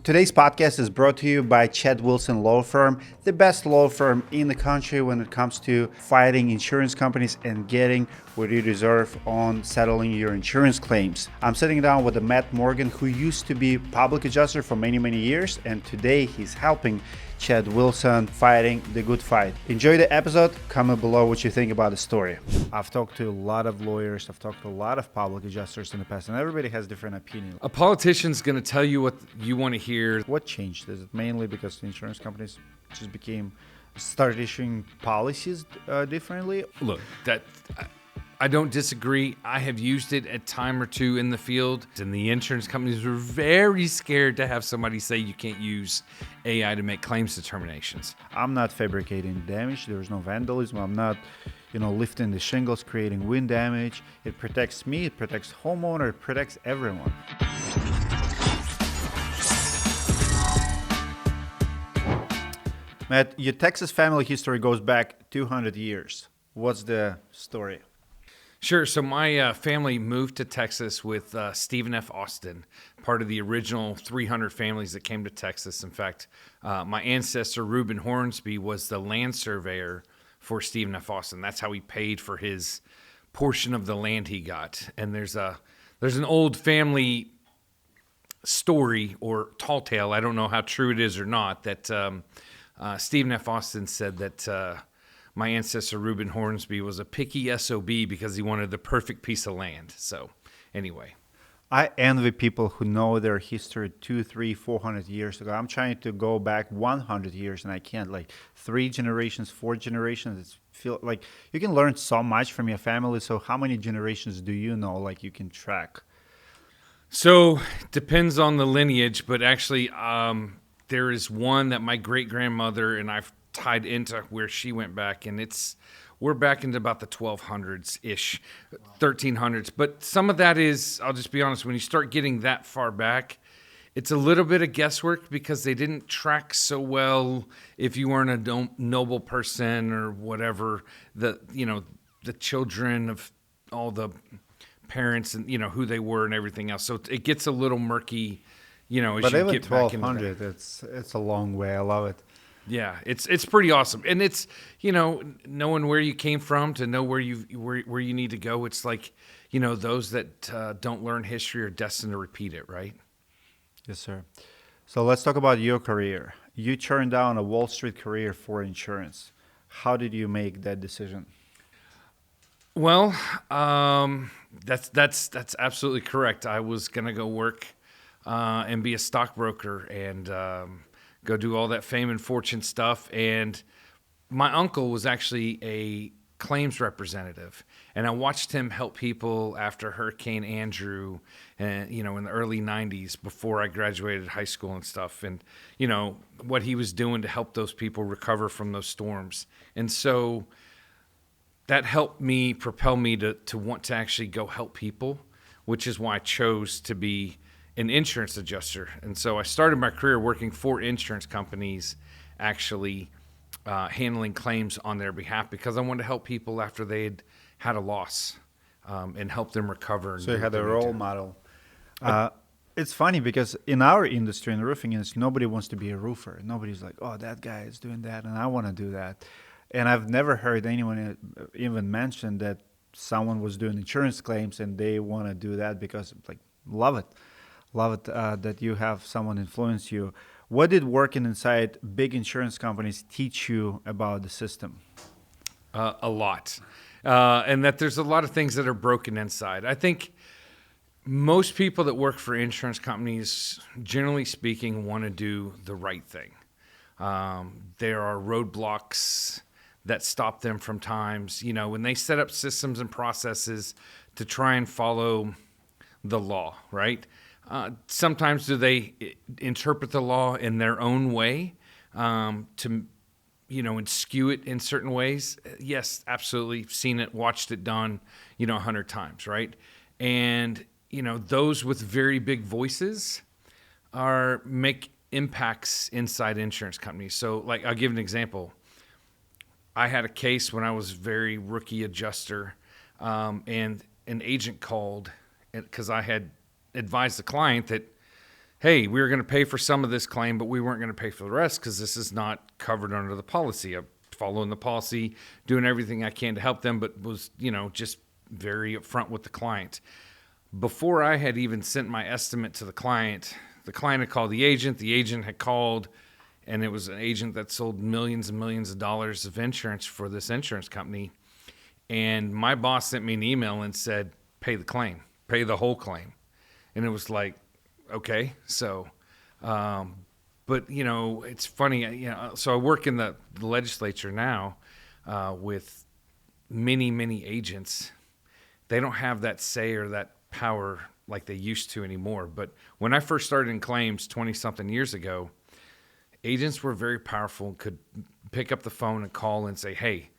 Today's podcast is brought to you by Chad Wilson Law Firm, the best law firm in the country when it comes to fighting insurance companies and getting what you deserve on settling your insurance claims. I'm sitting down with Matt Morgan, who used to be public adjuster for many years, and today he's helping Chad Wilson fighting the good fight. Enjoy the episode. Comment below what you think about the story. I've talked to a lot of lawyers. I've talked to a lot of public adjusters in the past, and everybody has different opinions. A politician's going to tell you what you want to hear. What changed? Is it mainly because the insurance companies just started issuing policies differently? Look, I don't disagree. I have used it a time or two in the field, and the insurance companies were very scared to have somebody say you can't use AI to make claims determinations. I'm not fabricating damage. There's no vandalism. I'm not, lifting the shingles, creating wind damage. It protects me. It protects homeowner. It protects everyone. Matt, your Texas family history goes back 200 years. What's the story? Sure. So my family moved to Texas with Stephen F. Austin, part of the original 300 families that came to Texas. In fact, my ancestor, Reuben Hornsby, was the land surveyor for Stephen F. Austin. That's how he paid for his portion of the land he got. And there's an old family story or tall tale, I don't know how true it is or not, that Stephen F. Austin said that my ancestor, Reuben Hornsby, was a picky SOB because he wanted the perfect piece of land. So anyway. I envy people who know their history 200, 300, 400 years ago. I'm trying to go back 100 years and I can't. Like 3 generations, 4 generations. Feel like you can learn so much from your family. So how many generations do you know, like you can track? So depends on the lineage, but actually there is one that my great-grandmother and I've tied into where she went back, and we're back into about the 1200s-ish, 1300s. But some of that is, I'll just be honest, when you start getting that far back, it's a little bit of guesswork because they didn't track so well if you weren't a noble person or whatever, the children of all the parents and, who they were and everything else. So it gets a little murky, as but you get back into 1200, it's a long way. I love it. Yeah, it's pretty awesome, and it's knowing where you came from to know where you need to go. It's like those that don't learn history are destined to repeat it, right? Yes, sir. So let's talk about your career. You turned down a Wall Street career for insurance. How did you make that decision? Well, that's absolutely correct. I was gonna go work and be a stockbroker and go do all that fame and fortune stuff. And my uncle was actually a claims representative, and I watched him help people after Hurricane Andrew and in the early 90s before I graduated high school and stuff, and what he was doing to help those people recover from those storms. And so that helped me propel me to want to actually go help people, which is why I chose to be an insurance adjuster. And so I started my career working for insurance companies, actually handling claims on their behalf because I wanted to help people after they'd had a loss and help them recover. So you had a role model. It's funny because in our industry, in the roofing industry, nobody wants to be a roofer. Nobody's like, oh, that guy is doing that and I want to do that. And I've never heard anyone even mention that someone was doing insurance claims and they want to do that because, love it. Love it that you have someone influence you. What did working inside big insurance companies teach you about the system? A lot. And that there's a lot of things that are broken inside. I think most people that work for insurance companies, generally speaking, want to do the right thing. There are roadblocks that stop them from times, when they set up systems and processes to try and follow the law, right? Sometimes do they interpret the law in their own way to, and skew it in certain ways? Yes, absolutely. Seen it, watched it done, 100 times, right? And, those with very big voices make impacts inside insurance companies. So, I'll give an example. I had a case when I was very rookie adjuster, and an agent called because I had advised the client that, hey, we were going to pay for some of this claim, but we weren't going to pay for the rest because this is not covered under the policy. I'm following the policy, doing everything I can to help them, but was, just very upfront with the client. Before I had even sent my estimate to the client had called the agent had called, and it was an agent that sold millions and millions of dollars of insurance for this insurance company. And my boss sent me an email and said, pay the claim, pay the whole claim. And it was like, okay. So, but it's funny, so I work in the legislature now, with many, many agents. They don't have that say or that power like they used to anymore. But when I first started in claims 20 something years ago, agents were very powerful and could pick up the phone and call and say, hey,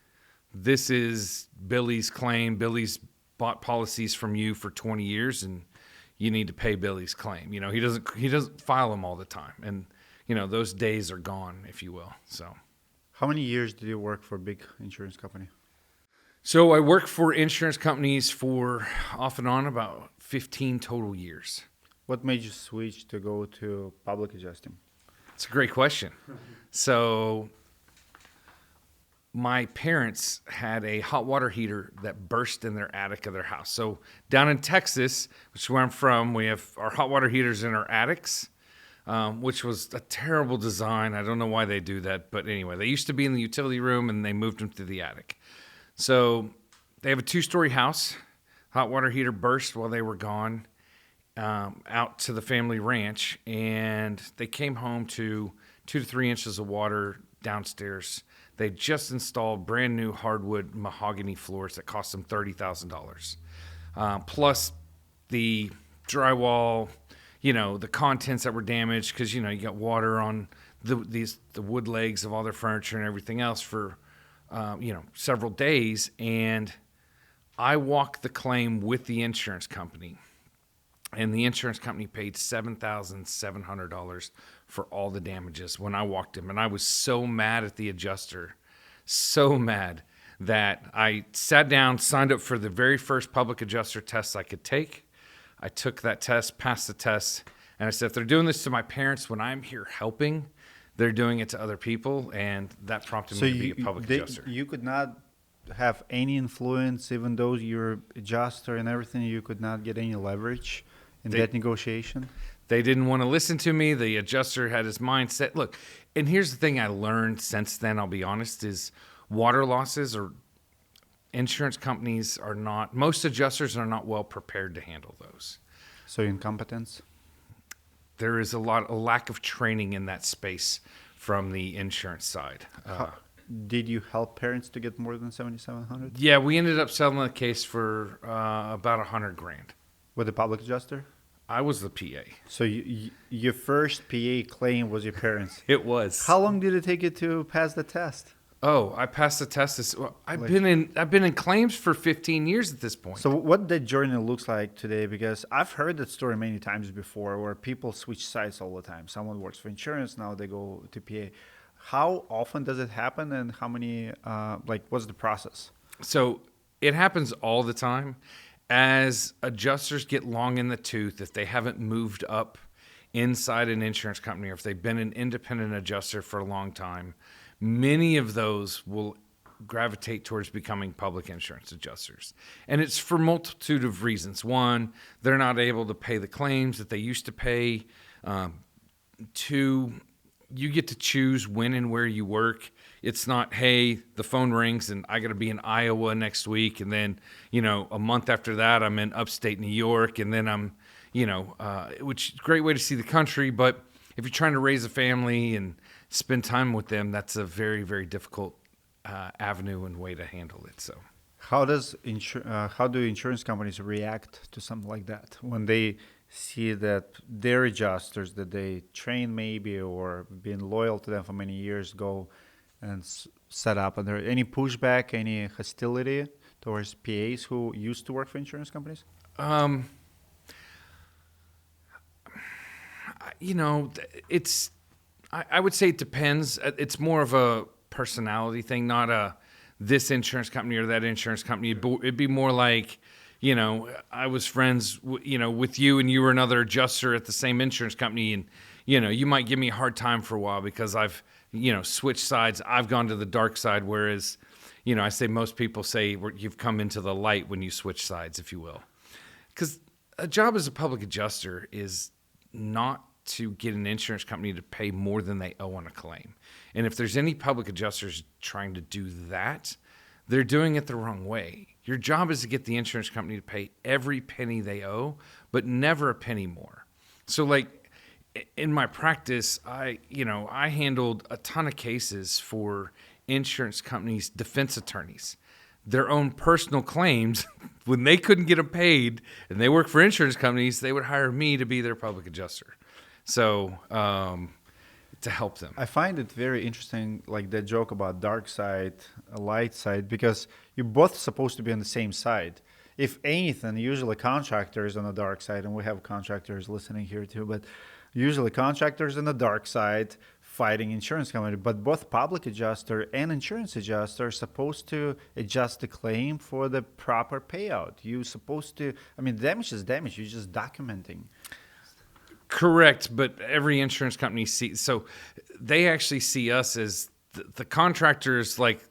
this is Billy's claim. Billy's bought policies from you for 20 years and you need to pay Billy's claim. He doesn't file them all the time. And, those days are gone, if you will. So How many years did you work for a big insurance company? So I worked for insurance companies for off and on about 15 total years. What made you switch to go to public adjusting? It's a great question. So my parents had a hot water heater that burst in their attic of their house. So down in Texas, which is where I'm from, we have our hot water heaters in our attics, which was a terrible design. I don't know why they do that. But anyway, they used to be in the utility room and they moved them to the attic. So they have a 2-story house. Hot water heater burst while they were gone, out to the family ranch, and they came home to 2 to 3 inches of water downstairs. They just installed brand new hardwood mahogany floors that cost them $30,000, plus the drywall, the contents that were damaged because you got water on the wood legs of all their furniture and everything else for several days. And I walked the claim with the insurance company, and the insurance company paid $7,700 for all the damages when I walked him. And I was so mad at the adjuster, so mad that I sat down, signed up for the very first public adjuster test I could take. I took that test, passed the test, and I said, if they're doing this to my parents when I'm here helping, they're doing it to other people, and that prompted me to be a public adjuster. You could not have any influence, even though you're adjuster and everything. You could not get any leverage in that negotiation. They didn't want to listen to me. The adjuster had his mind set. Look, and here's the thing I learned since then, I'll be honest, is water losses or insurance companies are not, most adjusters are not well prepared to handle those. So incompetence? There is a lack of training in that space from the insurance side. Did you help parents to get more than $7,700? Yeah, we ended up settling the case for about $100,000. With the public adjuster? I was the PA. So your first PA claim was your parents? It was. How long did it take you to pass the test? Oh, I passed the test. I've been in claims for 15 years at this point. So what that journey looks like today, because I've heard that story many times before where people switch sides all the time. Someone works for insurance, now they go to PA. How often does it happen, and how many, what's the process? So it happens all the time. As adjusters get long in the tooth, if they haven't moved up inside an insurance company or if they've been an independent adjuster for a long time, many of those will gravitate towards becoming public insurance adjusters. And it's for a multitude of reasons. One, they're not able to pay the claims that they used to pay. Two, you get to choose when and where you work. It's not, hey, the phone rings and I got to be in Iowa next week. And then, a month after that, I'm in upstate New York. And then I'm, which is a great way to see the country. But if you're trying to raise a family and spend time with them, that's a very, very difficult avenue and way to handle it. So how do insurance companies react to something like that when they see that their adjusters that they train maybe or been loyal to them for many years go and set up? Are there any pushback, any hostility towards PAs who used to work for insurance companies? It's, I would say it depends. It's more of a personality thing, not a this insurance company or that insurance company. It'd be more like, I was friends, with you, and you were another adjuster at the same insurance company, and you might give me a hard time for a while because I've switched sides. I've gone to the dark side, whereas I say most people say you've come into the light when you switch sides, if you will, because a job as a public adjuster is not to get an insurance company to pay more than they owe on a claim. And if there's any public adjusters trying to do that, they're doing it the wrong way. Your job is to get the insurance company to pay every penny they owe, but never a penny more. So like in my practice, I handled a ton of cases for insurance companies' defense attorneys, their own personal claims. When they couldn't get them paid and they work for insurance companies, they would hire me to be their public adjuster. So to help them. I find it very interesting, like that joke about dark side, a light side, because you're both supposed to be on the same side. If anything, usually contractors on the dark side, and we have contractors listening here too, but usually contractors on the dark side fighting insurance company, but both public adjuster and insurance adjuster are supposed to adjust the claim for the proper payout. You're supposed to, damage is damage. You're just documenting. Correct, but every insurance company so they actually see us as the contractors, like,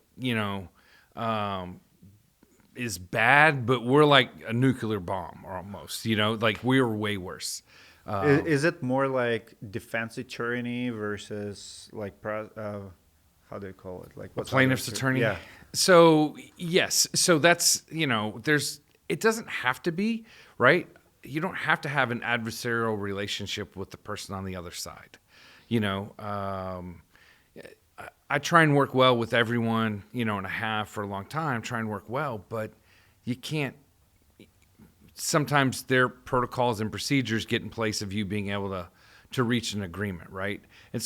is bad, but we're like a nuclear bomb almost, like we're way worse. Is it more like defense attorney versus like how do you call it? Like what's plaintiff's attorney? Yeah. So yes, so that's it doesn't have to be, right? You don't have to have an adversarial relationship with the person on the other side. I try and work well with everyone, and I have for a long time, try and work well, but you can't. Sometimes their protocols and procedures get in place of you being able to reach an agreement, right? And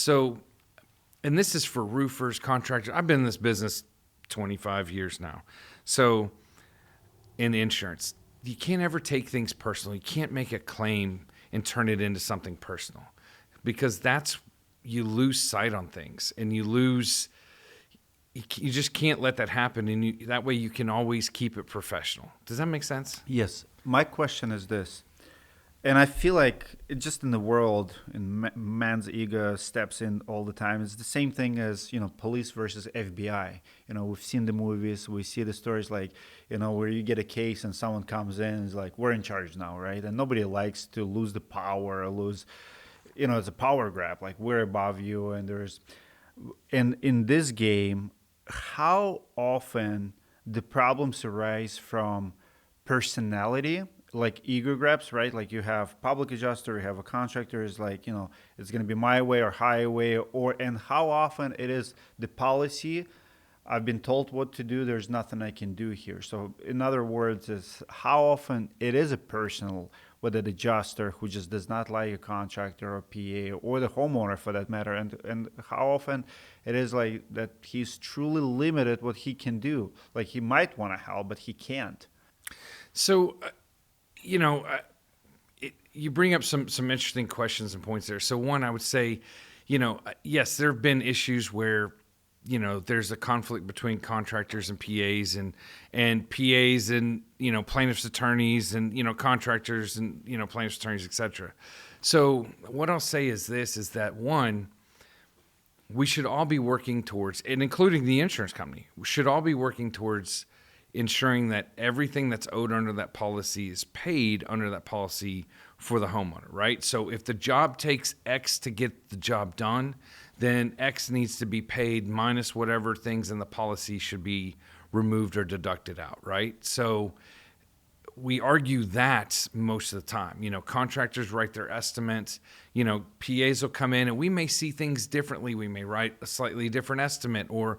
this is for roofers, contractors. I've been in this business 25 years now. So in insurance, you can't ever take things personal. You can't make a claim and turn it into something personal, because you lose sight on things, and you just can't let that happen. And that way you can always keep it professional. Does that make sense? Yes. My question is this, and I feel like just in the world, and man's ego steps in all the time. It's the same thing as, police versus FBI. We've seen the movies, we see the stories like, where you get a case and someone comes in and is like, we're in charge now, right? And nobody likes to lose the power or lose, it's a power grab, like we're above you. And in this game, how often the problems arise from personality, like ego grabs, right? Like you have public adjuster, you have a contractor, is like, it's going to be my way or highway, and how often it is the policy, I've been told what to do, there's nothing I can do here. So in other words, is how often it is a personal, whether the adjuster who just does not like a contractor or PA, or the homeowner for that matter, and how often it is like that he's truly limited what he can do. Like he might want to help, but he can't. So, you bring up some interesting questions and points there. So one, I would say, yes, there have been issues where, there's a conflict between contractors and PAs and PAs and, plaintiffs' attorneys and, contractors and, plaintiffs' attorneys, et cetera. So what I'll say is that one, we should all be working towards, and including the insurance company, we should all be working towards ensuring that everything that's owed under that policy is paid under that policy for the homeowner, right? So if the job takes X to get the job done, then X needs to be paid minus whatever things in the policy should be removed or deducted out, right? So we argue that most of the time. Contractors write their estimates. PAs will come in and we may see things differently. We may write a slightly different estimate, or,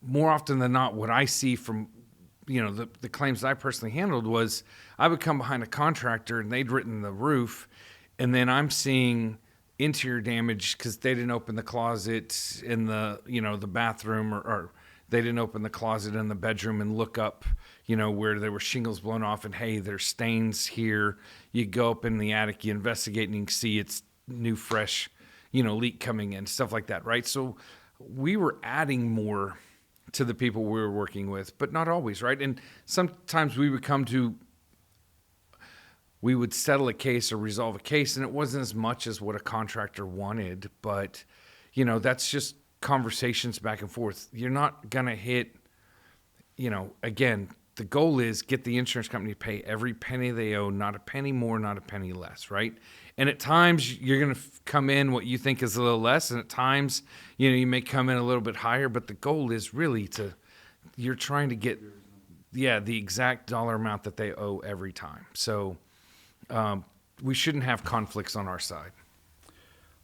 more often than not, what I see from, the claims that I personally handled was I would come behind a contractor and they'd written the roof, and then I'm seeing interior damage because they didn't open the closet in the, the bathroom, or they didn't open the closet in the bedroom and look up, where there were shingles blown off, and hey, there's stains here. You go up in the attic, you investigate, and you can see it's new, fresh, leak coming in, stuff like that, right? So we were adding more to the people we were working with, but not always, right? And sometimes we would settle a case or resolve a case, and it wasn't as much as what a contractor wanted, but that's just conversations back and forth. You're not gonna hit, again, the goal is get the insurance company to pay every penny they owe, not a penny more, not a penny less, right? And at times you're going to come in what you think is a little less, and at times, you may come in a little bit higher, but the goal is really you're trying to get, the exact dollar amount that they owe every time. So we shouldn't have conflicts on our side.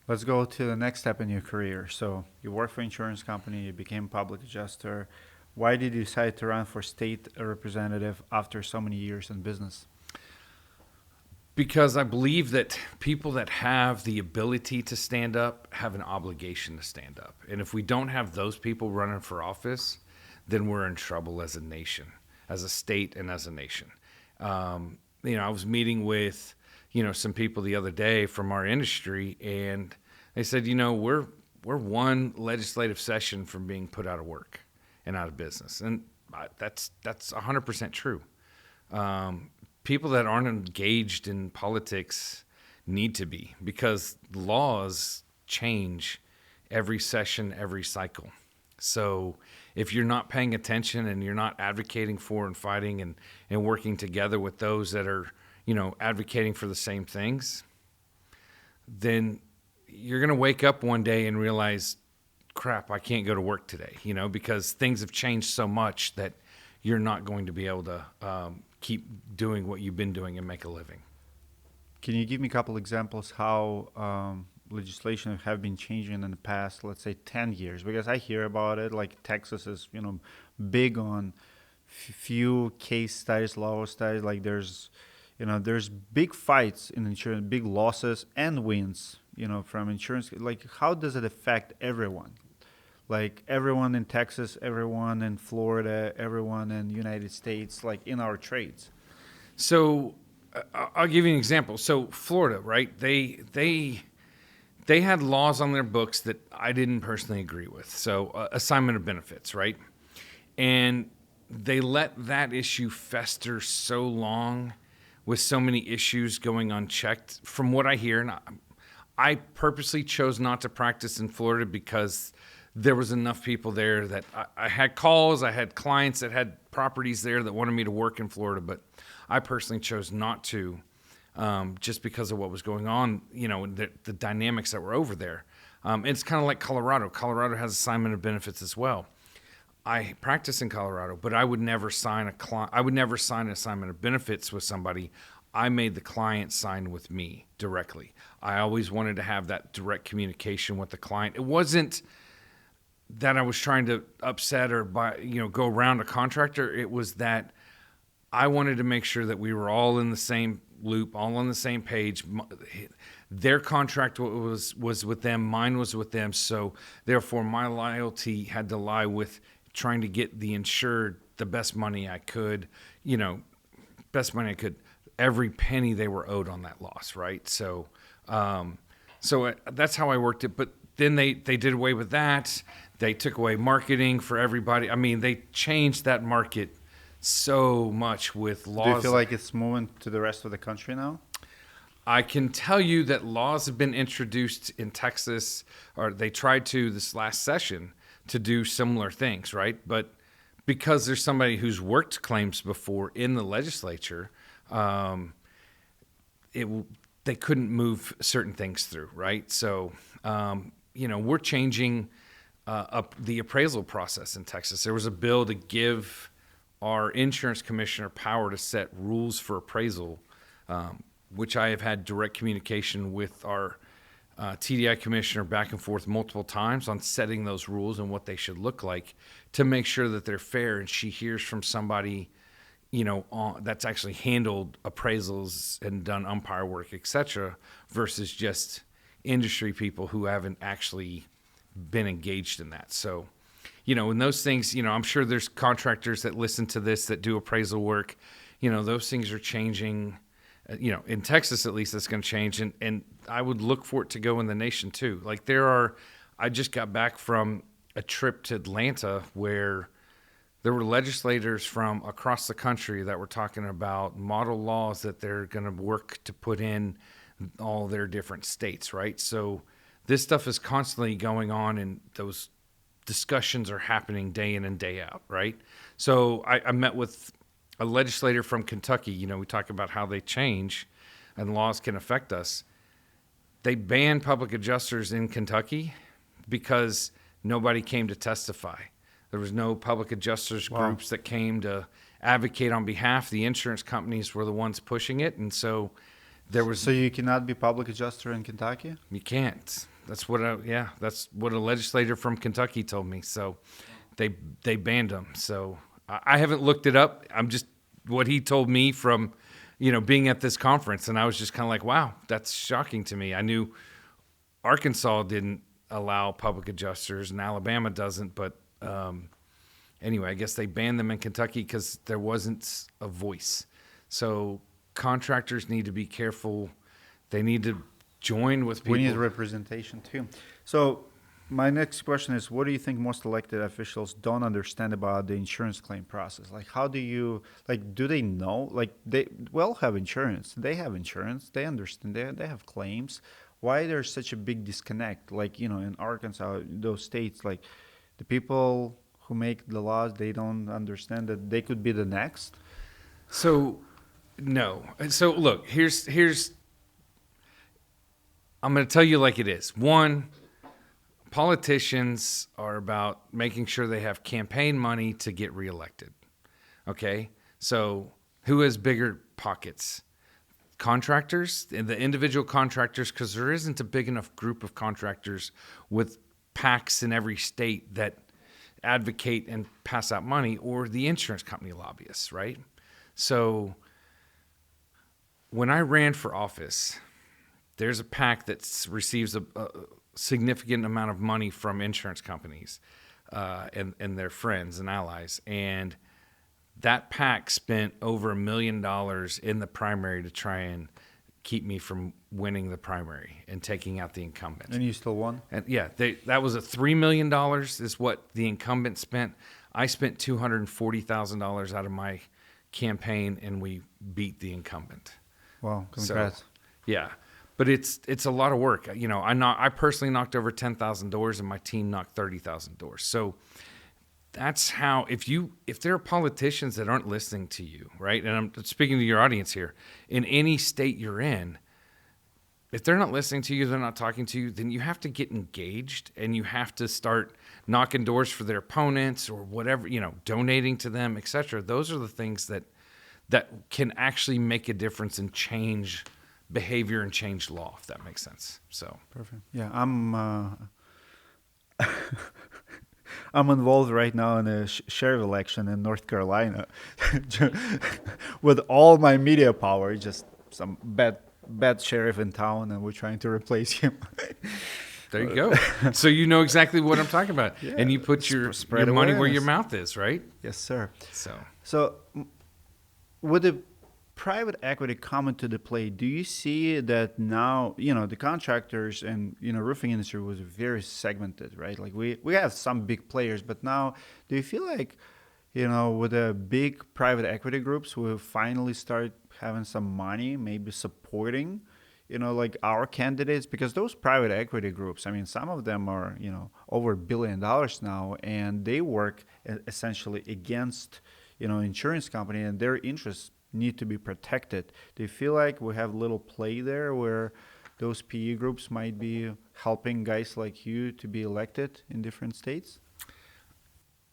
Let's go to the next step in your career. So you work for an insurance company, you became public adjuster. Why did you decide to run for state representative after so many years in business? Because I believe that people that have the ability to stand up have an obligation to stand up. And if we don't have those people running for office, then we're in trouble as a nation, as a state and as a nation. I was meeting with, some people the other day from our industry, and they said, we're one legislative session from being put out of work and out of business. And that's 100% true. People that aren't engaged in politics need to be, because laws change every session, every cycle. So if you're not paying attention and you're not advocating for and fighting and working together with those that are, advocating for the same things, then you're going to wake up one day and realize, crap, I can't go to work today, because things have changed so much that you're not going to be able to keep doing what you've been doing and make a living. Can you give me a couple examples how legislation have been changing in the past, let's say 10 years? Because I hear about it, like Texas is, big on few case studies, law studies, like there's big fights in insurance, big losses and wins, from insurance. Like, how does it affect everyone? Like everyone in Texas, everyone in Florida, everyone in the United States, like in our trades. So I'll give you an example. So Florida, right? They had laws on their books that I didn't personally agree with. So assignment of benefits, right? And they let that issue fester so long with so many issues going unchecked. From what I hear, and I purposely chose not to practice in Florida because there was enough people there that I had calls, I had clients that had properties there that wanted me to work in Florida, but I personally chose not to, just because of what was going on, the dynamics that were over there. It's kind of like Colorado. Colorado has assignment of benefits as well. I practice in Colorado, but I would never sign an assignment of benefits with somebody. I made the client sign with me directly. I always wanted to have that direct communication with the client. It wasn't that I was trying to upset or go around a contractor. It was that I wanted to make sure that we were all in the same loop, all on the same page. Their contract was with them, mine was with them. So therefore my loyalty had to lie with trying to get the insured the best money I could, every penny they were owed on that loss, right? So that's how I worked it. But then they did away with that. They took away marketing for everybody. I mean, they changed that market so much with laws. Do you feel like it's moving to the rest of the country now? I can tell you that laws have been introduced in Texas, or they tried to this last session to do similar things, right? But because there's somebody who's worked claims before in the legislature, they couldn't move certain things through, right? So, we're changing up the appraisal process in Texas. There was a bill to give our insurance commissioner power to set rules for appraisal, which I have had direct communication with our TDI commissioner back and forth multiple times on setting those rules and what they should look like to make sure that they're fair. And she hears from somebody, that's actually handled appraisals and done umpire work, etc., versus just industry people who haven't actually been engaged in that. So, and those things, I'm sure there's contractors that listen to this that do appraisal work. Those things are changing. In Texas, at least, that's going to change. And I would look for it to go in the nation too. Like I just got back from a trip to Atlanta where there were legislators from across the country that were talking about model laws that they're going to work to put in all their different states, right? So this stuff is constantly going on, and those discussions are happening day in and day out, right? So I met with a legislator from Kentucky. You know, we talk about how they change and laws can affect us. They banned public adjusters in Kentucky because nobody came to testify. There was no public adjusters groups that came to advocate on behalf. The insurance companies were the ones pushing it, and so there was. So you cannot be public adjuster in Kentucky? You can't. That's what a legislator from Kentucky told me. So they banned them. So I haven't looked it up. I'm just what he told me from, being at this conference, and I was just kind of like, wow, that's shocking to me. I knew Arkansas didn't allow public adjusters, and Alabama doesn't, but anyway, I guess they banned them in Kentucky because there wasn't a voice. So contractors need to be careful. They need to join with people. We need representation too. So my next question is, what do you think most elected officials don't understand about the insurance claim process? Like, how do you, do they know? Like, they well have insurance. They have insurance. They understand. They have claims. Why there's such a big disconnect? Like, in Arkansas, those states, like, the people who make the laws, they don't understand that they could be the next? So, no. So, look, here's I'm going to tell you like it is. One, politicians are about making sure they have campaign money to get reelected. Okay? So, who has bigger pockets? Contractors, and the individual contractors, because there isn't a big enough group of contractors with PACs in every state that advocate and pass out money, or the insurance company lobbyists, right? So when I ran for office, there's a PAC that receives a significant amount of money from insurance companies and their friends and allies. And that PAC spent over $1 million in the primary to try and keep me from winning the primary and taking out the incumbent. And you still won? And yeah, that was $3 million is what the incumbent spent. I spent $240,000 out of my campaign, and we beat the incumbent. Wow, congrats. So, yeah, but it's a lot of work. I personally knocked over 10,000 doors, and my team knocked 30,000 doors. So that's how, if there are politicians that aren't listening to you, right? And I'm speaking to your audience here, in any state you're in, if they're not listening to you, they're not talking to you, then you have to get engaged, and you have to start knocking doors for their opponents or whatever, donating to them, etc. Those are the things that can actually make a difference and change behavior and change law, if that makes sense. So perfect. Yeah, I'm involved right now in a sheriff election in North Carolina with all my media power, just some bad sheriff in town, and we're trying to replace him. There you go. So you know exactly what I'm talking about. Yeah, and you put your money where your mouth is, right? Yes, sir. So with the private equity coming to the play, do you see that now, the contractors and, roofing industry was very segmented, right? Like we have some big players, but now do you feel like, with the big private equity groups, we finally start having some money, maybe supporting, like our candidates? Because those private equity groups, I mean, some of them are, over $1 billion now, and they work essentially against, insurance company, and their interests need to be protected. Do you feel like we have a little play there where those PE groups might be helping guys like you to be elected in different states?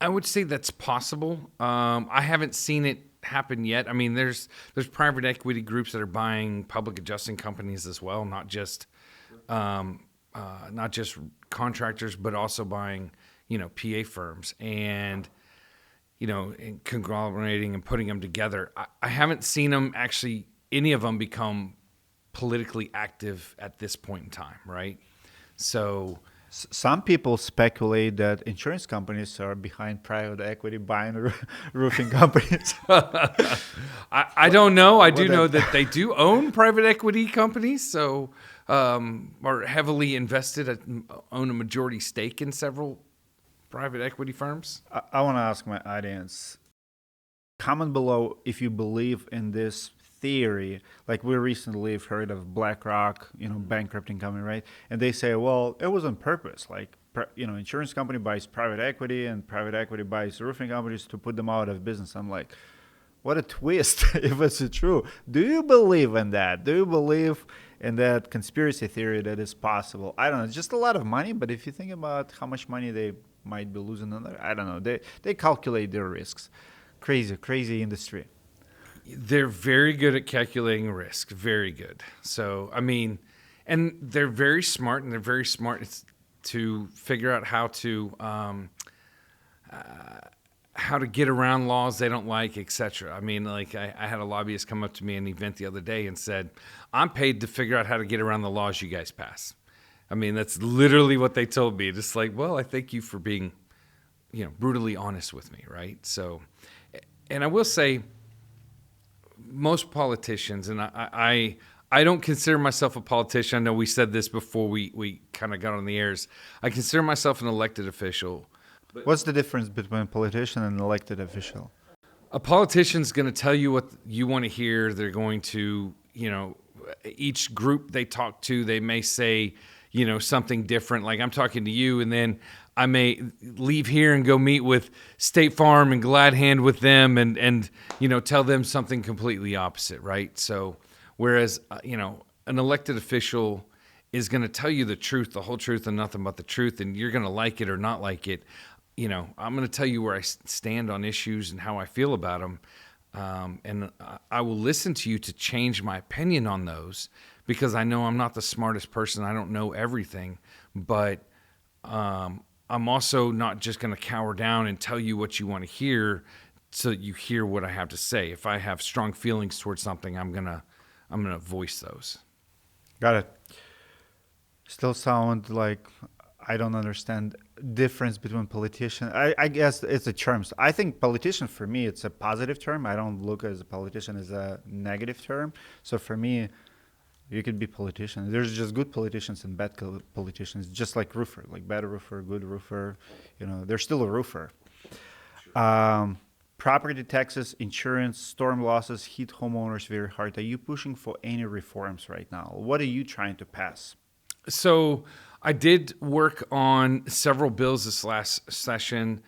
I would say that's possible. I haven't seen it happen yet. I mean, there's private equity groups that are buying public adjusting companies as well, not just contractors, but also buying, PA firms and conglomerating and putting them together. I haven't seen them actually, any of them become politically active at this point in time, right? So some people speculate that insurance companies are behind private equity buying roofing companies. I don't know. I do know that they do own private equity companies, so are heavily invested, own a majority stake in several private equity firms. I want to ask my audience, comment below if you believe in this theory. Like we recently have heard of BlackRock, bankrupting company, right? And they say, well, it was on purpose. Like, insurance company buys private equity and private equity buys roofing companies to put them out of business. I'm like, what a twist if it's true. Do you believe in that? Do you believe in that conspiracy theory that is possible? I don't know. It's just a lot of money, but if you think about how much money they might be losing on that, I don't know. They calculate their risks. Crazy industry. They're very good at calculating risk. Very good. So, I mean, and they're very smart, and they're very smart to figure out how to get around laws they don't like, etc. I mean, like I had a lobbyist come up to me at an event the other day and said, I'm paid to figure out how to get around the laws you guys pass. I mean, that's literally what they told me. Just like, well, I thank you for being, brutally honest with me, right? So, and I will say, most politicians, and I don't consider myself a politician. I know we said this before we kind of got on the airs. I consider myself an elected official. What's the difference between a politician and an elected official? A politician's going to tell you what you want to hear. They're going to, each group they talk to, they may say, something different. Like I'm talking to you, and then I may leave here and go meet with State Farm and Glad Hand with them and tell them something completely opposite, right? So whereas, an elected official is going to tell you the truth, the whole truth, and nothing but the truth, and you're going to like it or not like it. I'm going to tell you where I stand on issues and how I feel about them. And I will listen to you to change my opinion on those because I know I'm not the smartest person. I don't know everything, but I'm also not just going to cower down and tell you what you want to hear so that you hear what I have to say. If I have strong feelings towards something, I'm going to voice those. Got it. Still sound like I don't understand difference between politician. I guess it's the terms. I think politician for me it's a positive term. I don't look as a politician as a negative term. So for me, you could be politician. There's just good politicians and bad politicians, just like roofer, like bad roofer, good roofer. They're still a roofer. Property taxes, insurance, storm losses hit homeowners very hard. Are you pushing for any reforms right now? What are you trying to pass? So I did work on several bills this last session.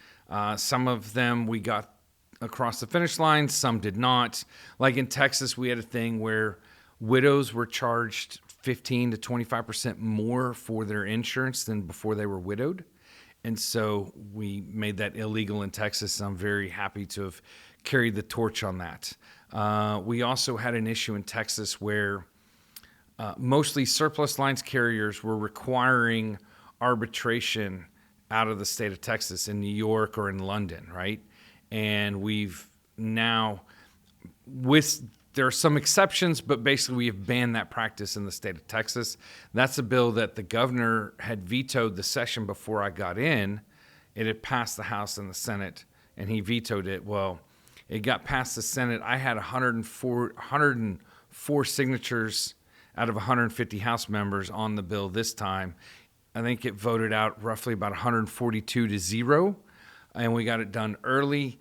Some of them we got across the finish line, some did not. Like in Texas, we had a thing where widows were charged 15 to 25% more for their insurance than before they were widowed. And so we made that illegal in Texas. I'm very happy to have carried the torch on that. We also had an issue in Texas where mostly surplus lines carriers were requiring arbitration out of the state of Texas in New York or in London, right? And we've now, there are some exceptions, but basically we have banned that practice in the state of Texas. That's a bill that the governor had vetoed the session before I got in. It had passed the House and the Senate, and he vetoed it. Well, it got past the Senate. I had 104 signatures out of 150 House members on the bill this time. I think it voted out roughly about 142 to 0, and we got it done early,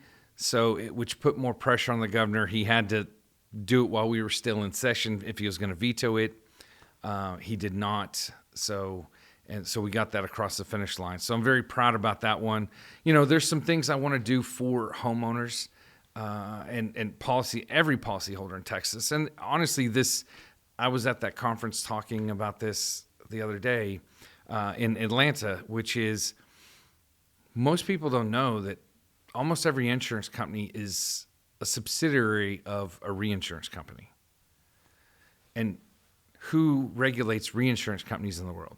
which put more pressure on the governor. He had to do it while we were still in session if he was going to veto it. He did not, so we got that across the finish line. So I'm very proud about that one. There's some things I want to do for homeowners and every policyholder in Texas. And honestly, I was at that conference talking about this the other day in Atlanta, which is most people don't know that almost every insurance company is a subsidiary of a reinsurance company. And who regulates reinsurance companies in the world?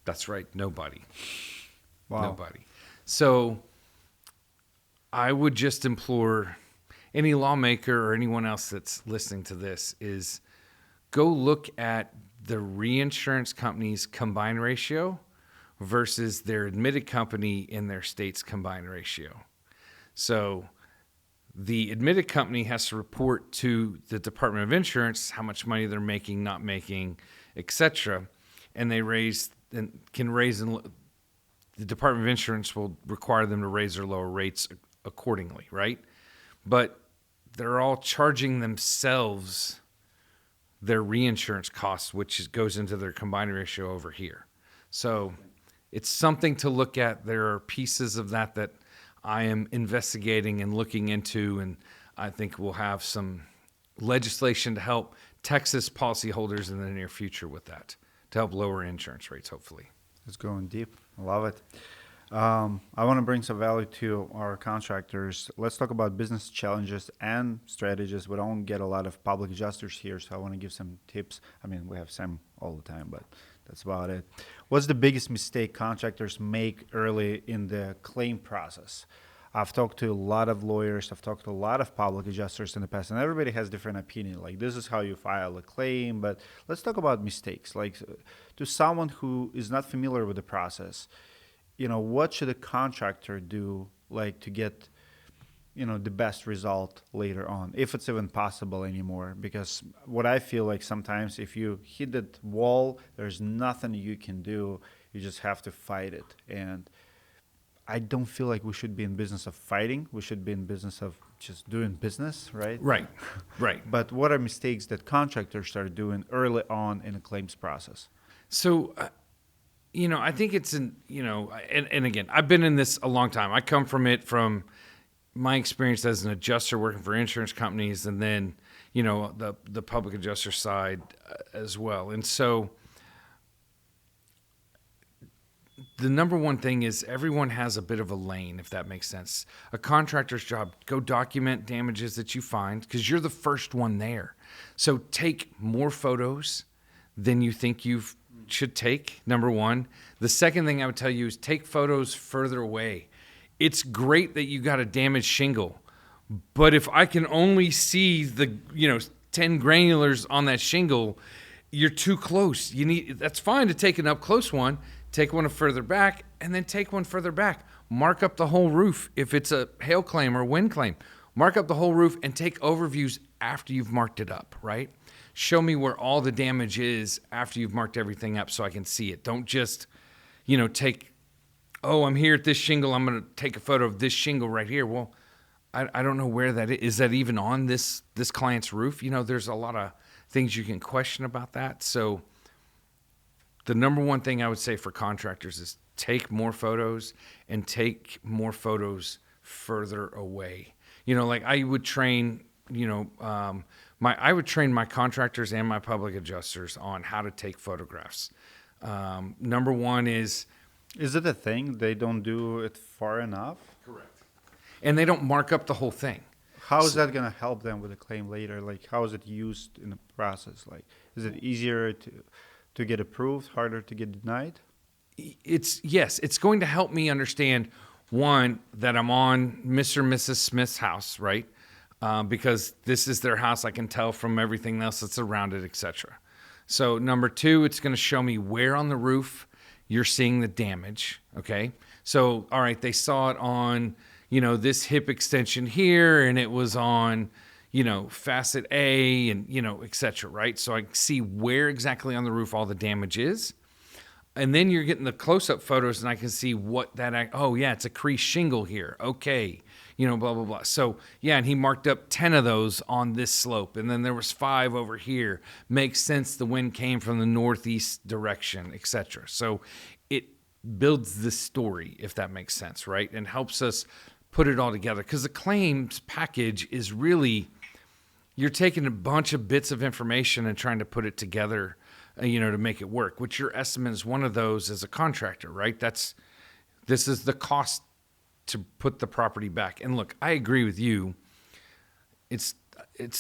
That's right, nobody. Wow. Nobody. So I would just implore any lawmaker or anyone else that's listening to this is go look at the reinsurance company's combined ratio versus their admitted company in their state's combined ratio. So the admitted company has to report to the Department of Insurance how much money they're making, not making, etc. And they can raise the Department of Insurance will require them to raise or lower rates accordingly, right? But they're all charging themselves their reinsurance costs, which goes into their combined ratio over here. So it's something to look at. There are pieces of that I am investigating and looking into, and I think we'll have some legislation to help Texas policyholders in the near future with that, to help lower insurance rates, hopefully. It's going deep. I love it. I want to bring some value to our contractors. Let's talk about business challenges and strategies. We don't get a lot of public adjusters here, so I want to give some tips. I mean, we have Sam all the time, but that's about it. What's the biggest mistake contractors make early in the claim process? I've talked to a lot of lawyers. I've talked to a lot of public adjusters in the past, and everybody has different opinion. Like, this is how you file a claim, but let's talk about mistakes. Like, to someone who is not familiar with the process, what should a contractor do, like, to get, the best result later on, if it's even possible anymore? Because what I feel like sometimes, if you hit that wall, there's nothing you can do. You just have to fight it. And I don't feel like we should be in business of fighting. We should be in business of just doing business, right? Right. But what are mistakes that contractors are doing early on in a claims process? So, I think it's and again, I've been in this a long time. I come from my experience as an adjuster working for insurance companies, and then, the public adjuster side as well. And so the number one thing is everyone has a bit of a lane, if that makes sense. A contractor's job, go document damages that you find, because you're the first one there. So take more photos than you think you should take, number one. The second thing I would tell you is take photos further away. It's great that you got a damaged shingle, but if I can only see the 10 granulars on that shingle, you're too close. That's fine to take an up close one. Take one further back, and then take one further back. Mark up the whole roof if it's a hail claim or wind claim. Mark up the whole roof and take overviews after you've marked it up, right? Show me where all the damage is after you've marked everything up so I can see it. Don't just, take, I'm here at this shingle, I'm going to take a photo of this shingle right here. Well, I don't know where that is. Is that even on this client's roof? There's a lot of things you can question about that. So the number one thing I would say for contractors is take more photos and take more photos further away. I would train, I would train my contractors and my public adjusters on how to take photographs. Number one is it a thing? They don't do it far enough? Correct. And they don't mark up the whole thing. How is that going to help them with a claim later? Like, how is it used in the process? Like, is it easier to get approved, harder to get denied? It's going to help me understand, one, that I'm on Mr. and Mrs. Smith's house, right? Because this is their house. I can tell from everything else that's around it, etc. So number two, it's going to show me where on the roof you're seeing the damage, okay? So, all right, they saw it on, this hip extension here, and it was on, facet A and, et cetera, right? So I see where exactly on the roof all the damage is. And then you're getting the close-up photos, and I can see what it's a creased shingle here. Okay, blah, blah, blah. So, yeah, and he marked up 10 of those on this slope, and then there was 5 over here. Makes sense the wind came from the northeast direction, et cetera. So it builds the story, if that makes sense, right? And helps us put it all together. Because the claims package is really, you're taking a bunch of bits of information and trying to put it together, to make it work, which your estimate is one of those as a contractor, right? This is the cost to put the property back. And look, I agree with you. It's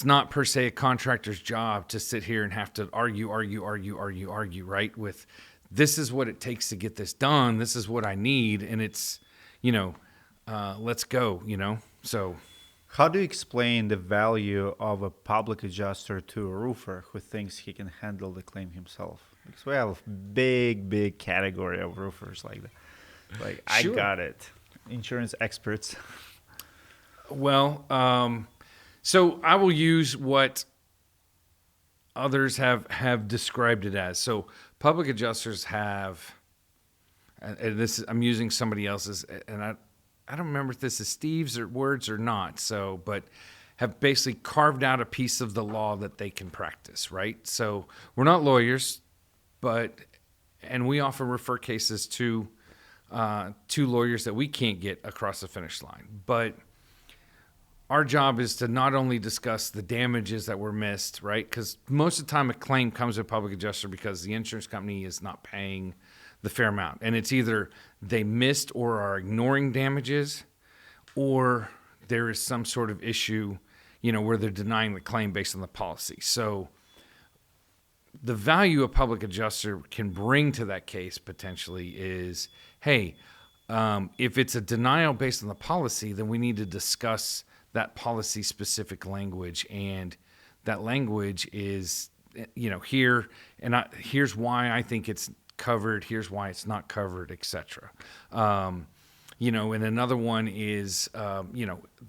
not per se a contractor's job to sit here and have to argue, right? With this is what it takes to get this done. This is what I need. And it's, let's go, so. How do you explain the value of a public adjuster to a roofer who thinks he can handle the claim himself? Because we have a big category of roofers like that. Like, sure. I got it. Insurance experts. Well, so I will use what others have described it as. So public adjusters have, and I'm using somebody else's, and I don't remember if this is Steve's or words or not. So, but have basically carved out a piece of the law that they can practice, right? So we're not lawyers, and we often refer cases to lawyers that we can't get across the finish line. But our job is to not only discuss the damages that were missed, right? Because most of the time a claim comes to a public adjuster because the insurance company is not paying the fair amount. And it's either they missed or are ignoring damages, or there is some sort of issue, where they're denying the claim based on the policy. So the value a public adjuster can bring to that case potentially is, hey, if it's a denial based on the policy, then we need to discuss that policy specific language. And that language is, here, and here's why I think it's covered, here's why it's not covered, etc. And another one is,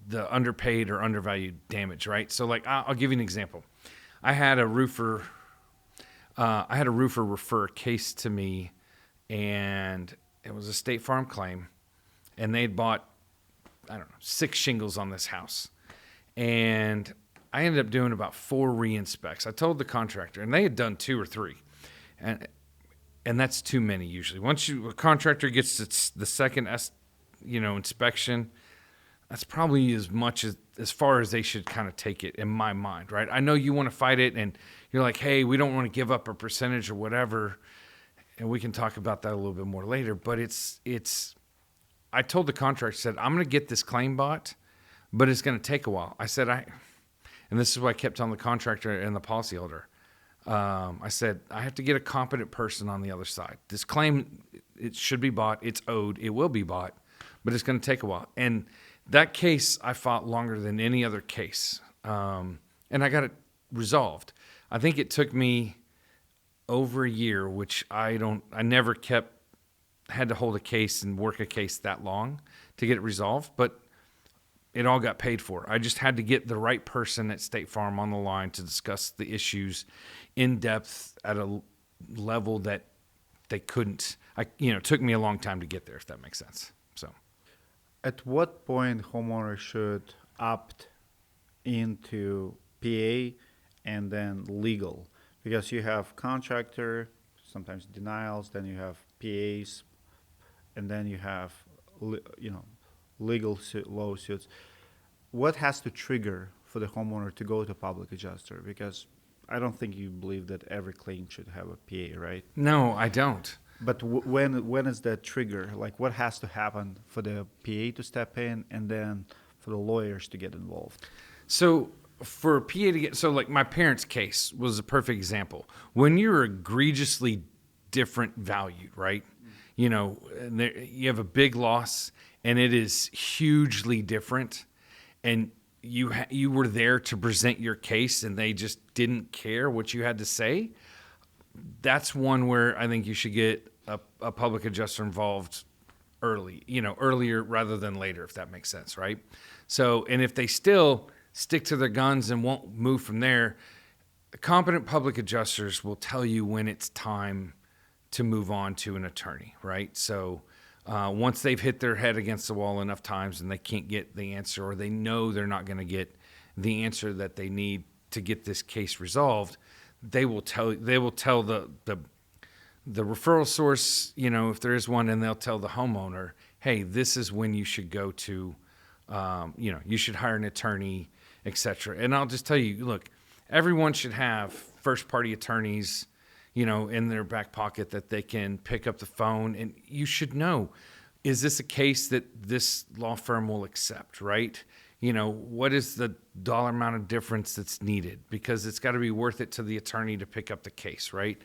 the underpaid or undervalued damage, right? So like, I'll give you an example. I had a roofer refer a case to me, and it was a State Farm claim, and they'd bought, 6 shingles on this house. And I ended up doing about 4 re-inspects. I told the contractor, and they had done 2 or 3. And that's too many usually. Once a contractor gets the second inspection, that's probably as far as they should kind of take it in my mind, right? I know you want to fight it, and you're like, hey, we don't want to give up a percentage or whatever, and we can talk about that a little bit more later. But I told the contractor, said, I'm going to get this claim bought, but it's going to take a while. I said, and this is what I kept telling the contractor and the policyholder. I said, I have to get a competent person on the other side. This claim, it should be bought. It's owed. It will be bought, but it's going to take a while. And that case, I fought longer than any other case. And I got it resolved. I think it took me over a year, which I never had to hold a case and work a case that long to get it resolved, but it all got paid for. I just had to get the right person at State Farm on the line to discuss the issues in depth at a level that they couldn't. It took me a long time to get there, if that makes sense. So, at what point homeowners should opt into PA and then legal? Because you have contractor, sometimes denials, then you have PAs, and then you have legal lawsuits. What has to trigger for the homeowner to go to public adjuster? Because I don't think you believe that every claim should have a PA, right? No, I don't. But when is that trigger? Like, what has to happen for the PA to step in, and then for the lawyers to get involved? So for a PA to get, so like my parents' case was a perfect example. When you're egregiously different valued, right? And you have a big loss, and it is hugely different, and you were there to present your case, and they just didn't care what you had to say. That's one where I think you should get a public adjuster involved earlier rather than later, if that makes sense, right? So, and if they still stick to their guns and won't move from there, competent public adjusters will tell you when it's time to move on to an attorney, right? So once they've hit their head against the wall enough times and they can't get the answer, or they know they're not going to get the answer that they need to get this case resolved, they will tell the referral source, if there is one, and they'll tell the homeowner, hey, this is when you should go to, you should hire an attorney, etc. And I'll just tell you, look, everyone should have first-party attorneys, in their back pocket that they can pick up the phone, and you should know, is this a case that this law firm will accept, right? What is the dollar amount of difference that's needed? Because it's got to be worth it to the attorney to pick up the case, right?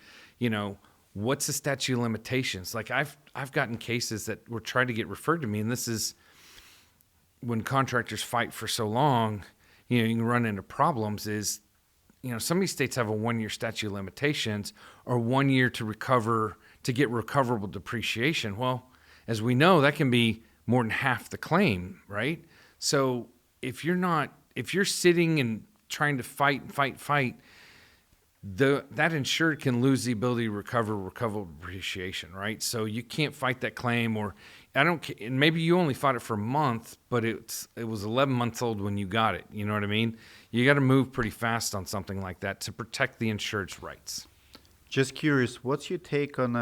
What's the statute of limitations? Like I've gotten cases that were trying to get referred to me, and this is when contractors fight for so long, you can run into problems is, some of these states have a 1-year statute of limitations, or 1 year to get recoverable depreciation. Well, as we know, that can be more than half the claim, right? So if you're sitting and trying to fight, that insured can lose the ability to recover recoverable depreciation, right? So you can't fight that claim, or I don't. And maybe you only fought it for a month, but it was 11 months old when you got it. You know what I mean? You got to move pretty fast on something like that to protect the insured's rights. Just curious, what's your take on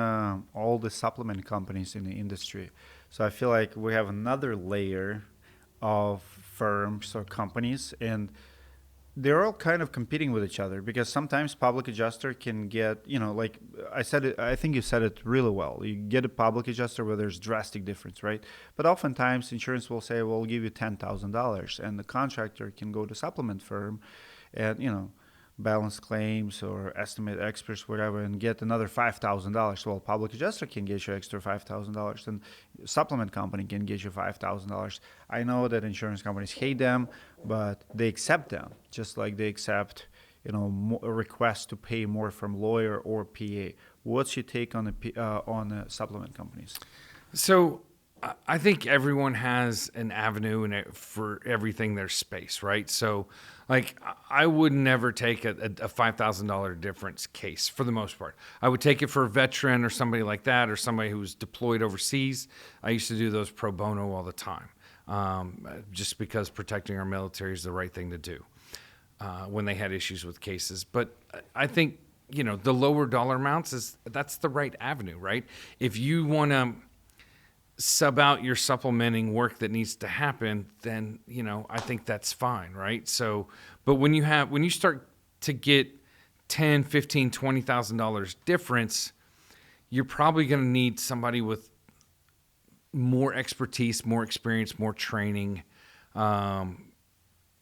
all the supplement companies in the industry? So I feel like we have another layer of firms or companies, and they're all kind of competing with each other because sometimes public adjuster can get, like I said it, I think you said it really well. You get a public adjuster where there's drastic difference, right? But oftentimes insurance will say, well, we'll give you $10,000, and the contractor can go to supplement firm and, balance claims or estimate experts, whatever, and get another $5,000. Well, public adjuster can get you extra $5,000, and supplement company can get you $5,000. I know that insurance companies hate them, but they accept them, just like they accept, a request to pay more from lawyer or PA. What's your take on the supplement companies? So I think everyone has an avenue for everything there's space, right? So, like, I would never take a $5,000 difference case for the most part. I would take it for a veteran or somebody like that, or somebody who's deployed overseas. I used to do those pro bono all the time, just because protecting our military is the right thing to do when they had issues with cases. But I think, the lower dollar amounts that's the right avenue, right? If you want to sub out your supplementing work that needs to happen, then, I think that's fine, right? So, but when you start to get $10, $15, $20,000 difference, you're probably going to need somebody with more expertise, more experience, more training, where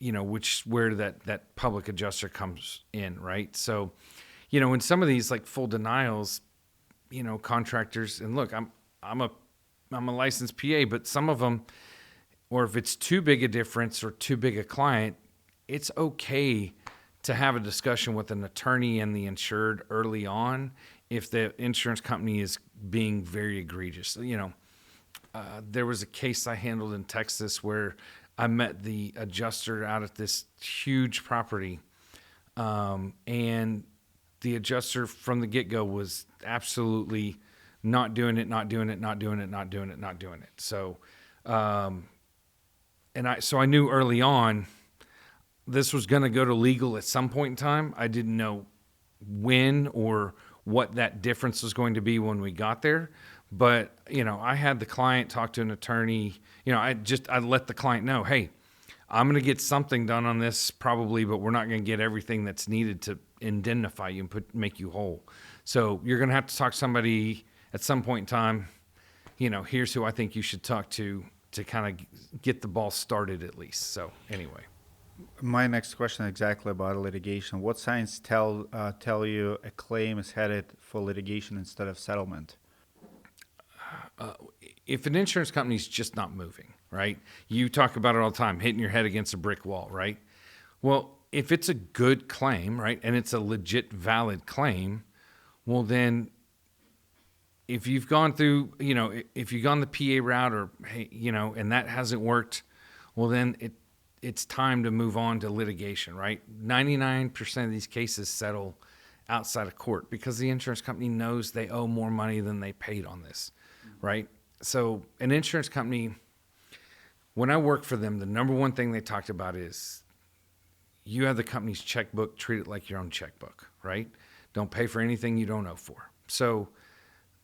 that public adjuster comes in, right? So, in some of these like full denials, contractors, and look, I'm a licensed PA, but some of them, or if it's too big a difference or too big a client, it's okay to have a discussion with an attorney and the insured early on if the insurance company is being very egregious. There was a case I handled in Texas where I met the adjuster out at this huge property, and the adjuster from the get-go was absolutely not doing it. So, so I knew early on this was going to go to legal at some point in time. I didn't know when or what that difference was going to be when we got there. But, I had the client talk to an attorney. I let the client know, hey, I'm going to get something done on this probably, but we're not going to get everything that's needed to indemnify you and make you whole. So you're going to have to talk to somebody at some point in time. Here's who I think you should talk to kind of get the ball started at least. So anyway. My next question is exactly about litigation. What signs tell you a claim is headed for litigation instead of settlement? If an insurance company is just not moving, right? You talk about it all the time, hitting your head against a brick wall, right? Well, if it's a good claim, right, and it's a legit valid claim, well then, if you've gone through, if you've gone the PA route or, hey, and that hasn't worked, well then it's time to move on to litigation, right? 99% of these cases settle outside of court because the insurance company knows they owe more money than they paid on this, right? So an insurance company, when I worked for them, the number one thing they talked about is you have the company's checkbook, treat it like your own checkbook, right? Don't pay for anything you don't owe for. So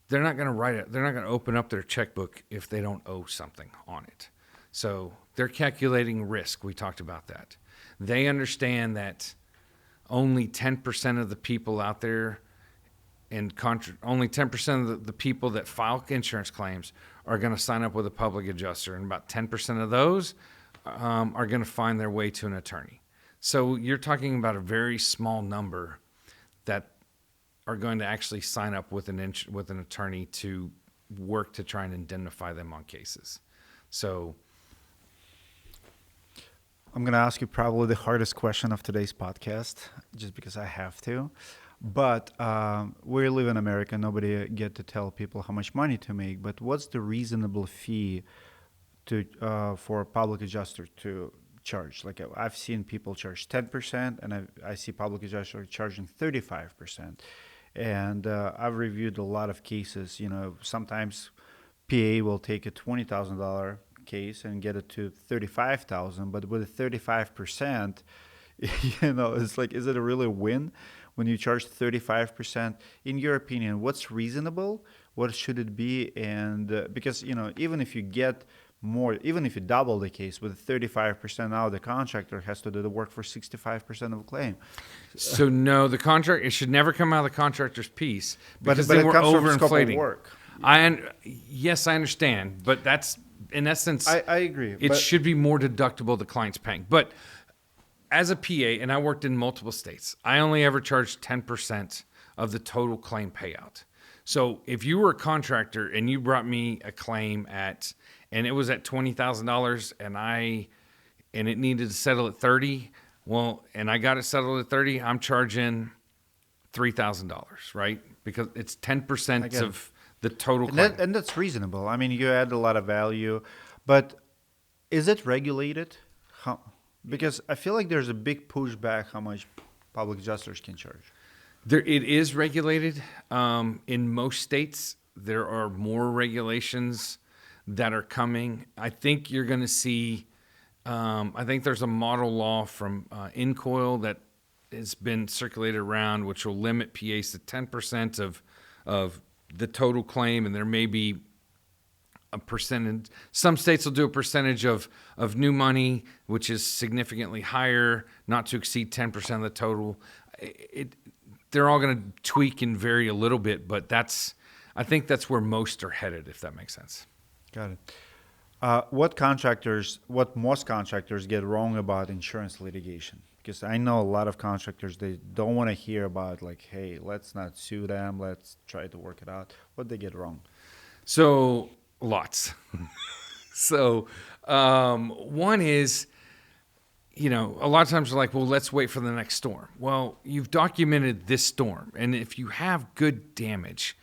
they're not going to write it. They're not going to open up their checkbook if they don't owe something on it. So they're calculating risk. We talked about that. They understand that only 10% of the people out there only 10% of the people that file insurance claims are going to sign up with a public adjuster, and about 10% of those are going to find their way to an attorney. So you're talking about a very small number that are going to actually sign up with an attorney to work to try and indemnify them on cases. So I'm going to ask you probably the hardest question of today's podcast, just because I have to. But we live in America. Nobody get to tell people how much money to make. But what's the reasonable fee for a public adjuster to charge. Like I've seen people charge 10%, and I see public adjusters charging 35%. And I've reviewed a lot of cases. Sometimes PA will take a $20,000 case and get it to 35,000, but with a 35%, it's like, is it a really win when you charge 35%? In your opinion, what's reasonable? What should it be? And because even if you get more, even if you double the case with 35%, now the contractor has to do the work for 65% of the claim. So no, it should never come out of the contractor's piece because but they it were comes from scope of overinflating. work. Yes, I understand, but that's in essence. I agree. It should be more deductible the client's paying. But as a PA, and I worked in multiple states, I only ever charged 10% of the total claim payout. So if you were a contractor and you brought me a claim and it was at $20,000 and it needed to settle at 30, well, and I got it settled at 30, I'm charging $3,000, right? Because it's 10% of the total claim. And that's reasonable. I mean, you add a lot of value, but is it regulated? Because I feel like there's a big pushback how much public adjusters can charge. It is regulated. In most states, there are more regulations that are coming. I think you're going to see, I think there's a model law from Incoil that has been circulated around, which will limit PAs to 10% of the total claim, and there may be a percentage. Some states will do a percentage of new money, which is significantly higher, not to exceed 10% of the total. They're all going to tweak and vary a little bit, but I think that's where most are headed, if that makes sense. Got it. What most contractors get wrong about insurance litigation? Because I know a lot of contractors, they don't want to hear about like, hey, let's not sue them, let's try to work it out. What they get wrong? So lots. So one is, a lot of times we're like, well, let's wait for the next storm. Well, you've documented this storm, and if you have good damage,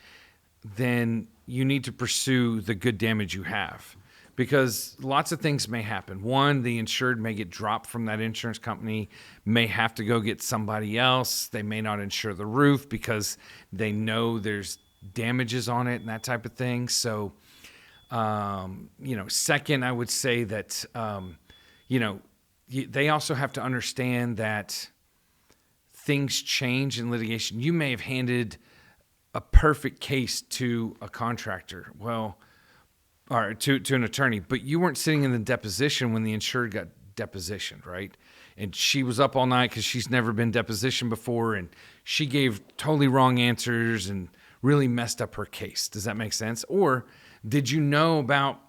then you need to pursue the good damage you have, because lots of things may happen. One, the insured may get dropped from that insurance company, may have to go get somebody else. They may not insure the roof because they know there's damages on it and that type of thing. So, second, I would say that, they also have to understand that things change in litigation. You may have handed a perfect case to a contractor, or to an attorney, but you weren't sitting in the deposition when the insured got depositioned, right? And she was up all night because she's never been depositioned before, and she gave totally wrong answers and really messed up her case. Does that make sense? Or did you know about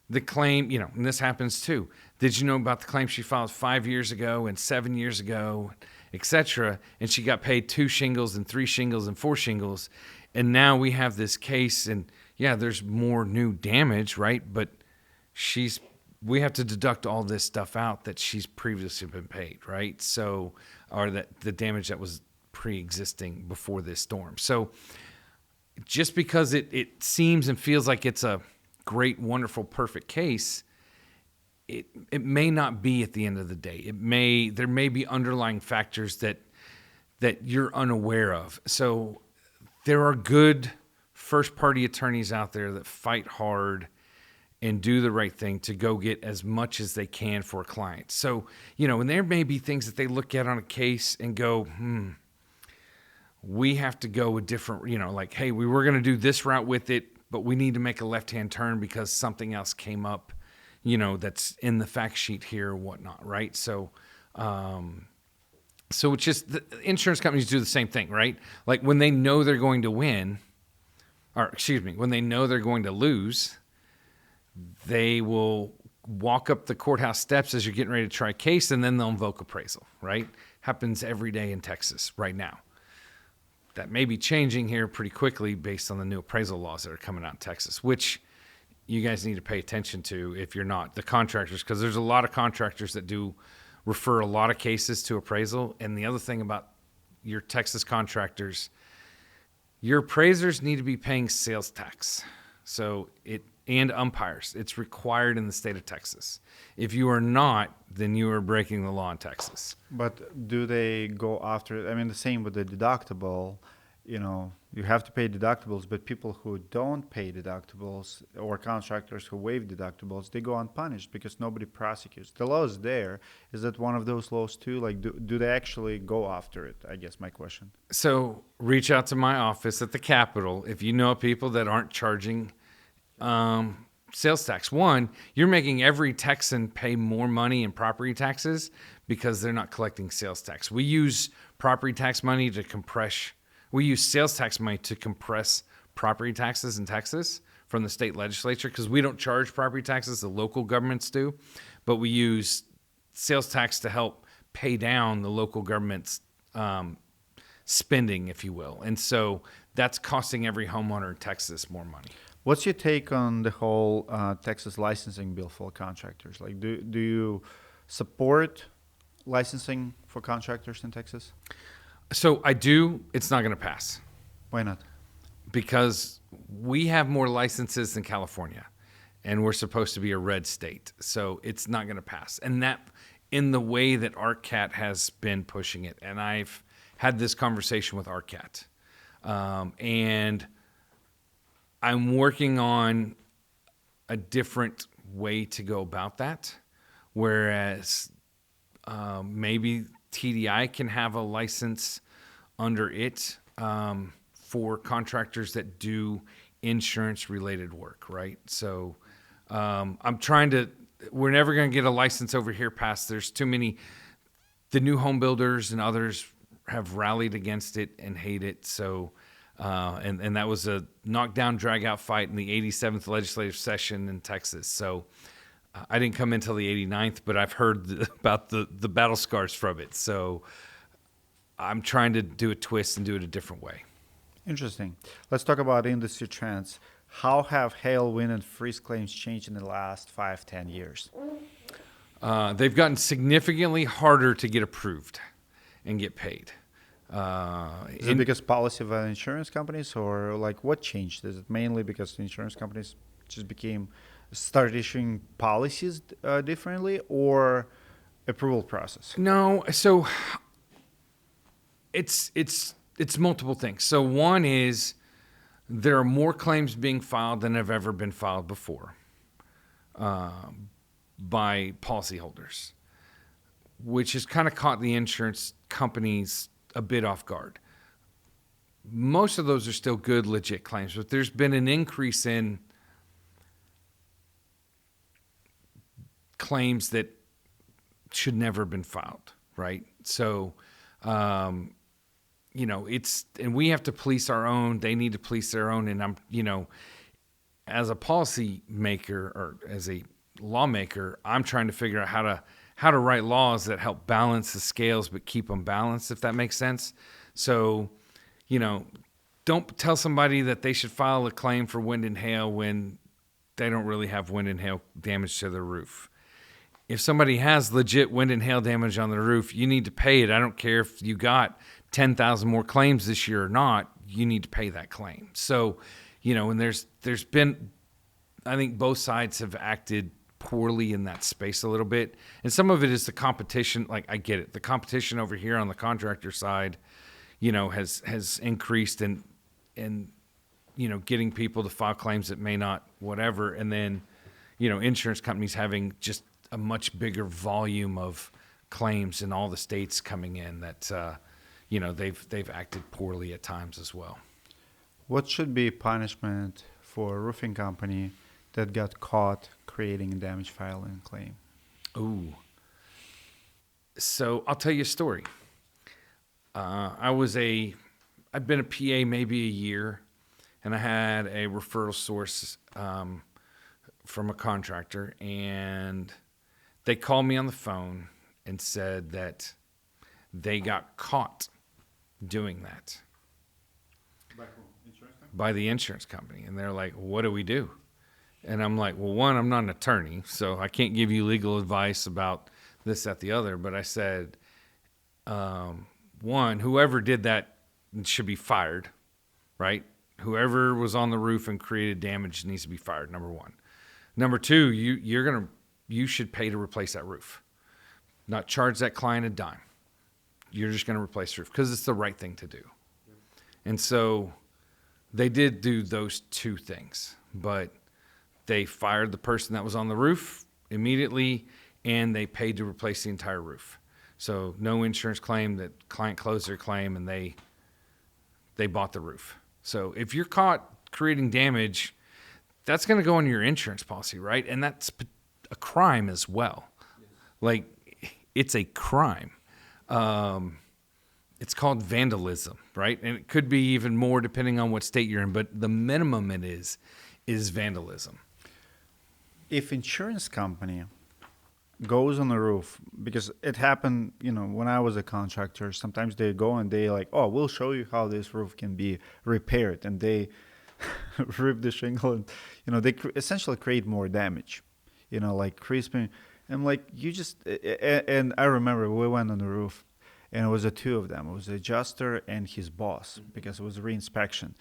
the claim, and this happens too. Did you know about the claim she filed 5 years ago and 7 years ago, et cetera, and she got paid 2 shingles and 3 shingles and 4 shingles, and now we have this case, and yeah, there's more new damage, right? But we have to deduct all this stuff out that she's previously been paid, right? So, or that the damage that was pre-existing before this storm. So just because it seems and feels like it's a great, wonderful, perfect case, it may not be at the end of the day. There may be underlying factors that you're unaware of. So there are good first-party attorneys out there that fight hard and do the right thing to go get as much as they can for a client. So, and there may be things that they look at on a case and go, we have to go a different, like, hey, we were going to do this route with it, but we need to make a left-hand turn because something else came up, that's in the fact sheet here or whatnot, right? So it's just the insurance companies do the same thing, right? Like when they know they're going to win, when they know they're going to lose, they will walk up the courthouse steps as you're getting ready to try a case, and then they'll invoke appraisal, right? Happens every day in Texas right now. That may be changing here pretty quickly based on the new appraisal laws that are coming out in Texas, which you guys need to pay attention to if you're not the contractors, because there's a lot of contractors that do refer a lot of cases to appraisal. And the other thing about your Texas contractors, your appraisers need to be paying sales tax. So it and umpires. It's required in the state of Texas. If you are not, then you are breaking the law in Texas. But do they go after? I mean, the same with the deductible. You have to pay deductibles, but people who don't pay deductibles or contractors who waive deductibles, they go unpunished because nobody prosecutes. The law is there. Is that one of those laws too? Like, do they actually go after it? I guess my question. So reach out to my office at the Capitol if you know people that aren't charging sales tax. One, you're making every Texan pay more money in property taxes because they're not collecting sales tax. We use property tax money to compress. We use sales tax money to compress property taxes in Texas from the state legislature because we don't charge property taxes, the local governments do, but we use sales tax to help pay down the local government's spending, if you will. And so that's costing every homeowner in Texas more money. What's your take on the whole Texas licensing bill for contractors? Like, do you support licensing for contractors in Texas? So I do. It's not going to pass Why not? because we have more licenses than California, and we're supposed to be a red state. So it's not going to pass. And that in the way that ARCAT has been pushing it. And I've had this conversation with ARCAT. And I'm working on a different way to go about that. Whereas maybe TDI can have a license under it for contractors that do insurance-related work, right? So we're never going to get a license over here past. There's too many. The new home builders and others have rallied against it and hate it. So, and that was a knockdown, drag-out fight in the 87th legislative session in Texas. So I didn't come until the 89th, but I've heard about the battle scars from it. So I'm trying to do a twist and do it a different way. Interesting. Let's talk about industry trends. How have hail, wind, and freeze claims changed in the last 5-10 years? They've gotten significantly harder to get approved and get paid. Is it because policy of insurance companies, or like what changed? Is it mainly because the insurance companies just started issuing policies differently, or approval process? No, so it's multiple things. So one is there are more claims being filed than have ever been filed before by policyholders, which has kind of caught the insurance companies a bit off guard. Most of those are still good, legit claims, but there's been an increase in claims that should never have been filed, right? So, and we have to police our own. They need to police their own. And as a policy maker or as a lawmaker, I'm trying to figure out how to write laws that help balance the scales but keep them balanced, if that makes sense. So, don't tell somebody that they should file a claim for wind and hail when they don't really have wind and hail damage to their roof. If somebody has legit wind and hail damage on their roof, you need to pay it. I don't care if you got 10,000 more claims this year or not, you need to pay that claim. So, and there's been, I think both sides have acted poorly in that space a little bit. And some of it is the competition. Like, I get it. The competition over here on the contractor side, has increased and getting people to file claims that may not, whatever. And then, insurance companies having just a much bigger volume of claims in all the states coming in that, they've acted poorly at times as well. What should be punishment for a roofing company that got caught creating a damage filing claim? Ooh. So I'll tell you a story. I've been a PA maybe a year, and I had a referral source from a contractor, and they called me on the phone and said that they got caught doing that by the insurance company. And they're like, what do we do? And I'm like, well, one, I'm not an attorney, so I can't give you legal advice about this, that, the other. But I said, one, whoever did that should be fired, right? Whoever was on the roof and created damage needs to be fired. Number one. Number two, you should pay to replace that roof, not charge that client a dime. You're just going to replace the roof because it's the right thing to do. And so they did do those two things, but they fired the person that was on the roof immediately, and they paid to replace the entire roof. So no insurance claim. That client closed their claim, and they bought the roof. So if you're caught creating damage, that's going to go on your insurance policy, right? And that's a crime as well. Yes. Like, it's a crime. It's called vandalism, right? And it could be even more depending on what state you're in, but the minimum it is vandalism. If insurance company goes on the roof, because it happened, when I was a contractor, sometimes they go and they like, oh, we'll show you how this roof can be repaired. And they rip the shingle and, they essentially create more damage, like crisping. I'm like, and I remember we went on the roof and it was the two of them. It was the adjuster and his boss because it was a reinspection.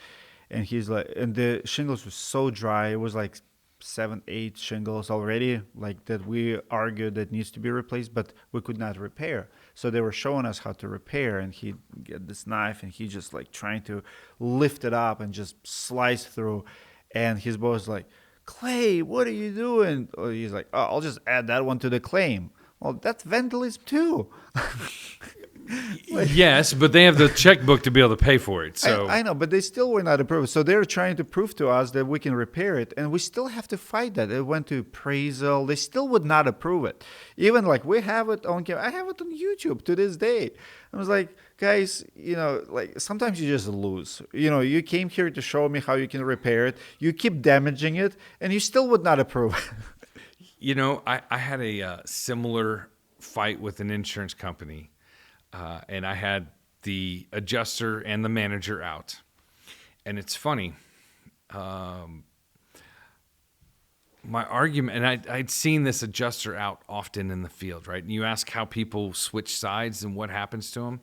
And he's like, and the shingles were so dry. It was like 7-8 shingles already, like that we argued that needs to be replaced, but we could not repair. So they were showing us how to repair, and he'd get this knife and he just like trying to lift it up and just slice through. And his boss was like, Clay, what are you doing? Or he's like, oh, I'll just add that one to the claim. Well, that's vandalism too. Yes, but they have the checkbook to be able to pay for it. So I know, but they still were not approved. So they're trying to prove to us that we can repair it, and we still have to fight that. It went to appraisal. They still would not approve it. Even like we have it on camera. I have it on YouTube to this day. I was like, guys, like sometimes you just lose. You came here to show me how you can repair it. You keep damaging it, and you still would not approve it. I had a similar fight with an insurance company. And I had the adjuster and the manager out. And it's funny. My argument, and I'd seen this adjuster out often in the field, right? And you ask how people switch sides and what happens to them.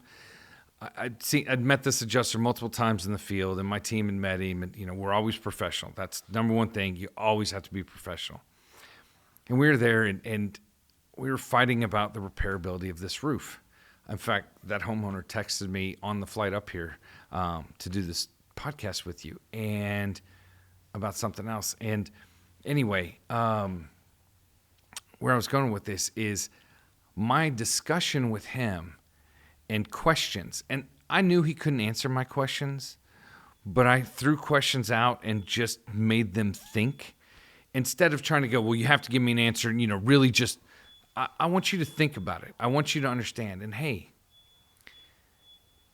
I'd met this adjuster multiple times in the field, and my team had met him. And, we're always professional. That's number one thing. You always have to be professional. And we were there, and we were fighting about the repairability of this roof. In fact, that homeowner texted me on the flight up here to do this podcast with you and about something else. And anyway, where I was going with this is my discussion with him and questions. And I knew he couldn't answer my questions, but I threw questions out and just made them think instead of trying to go, well, you have to give me an answer and, really just, I want you to think about it. I want you to understand. And hey,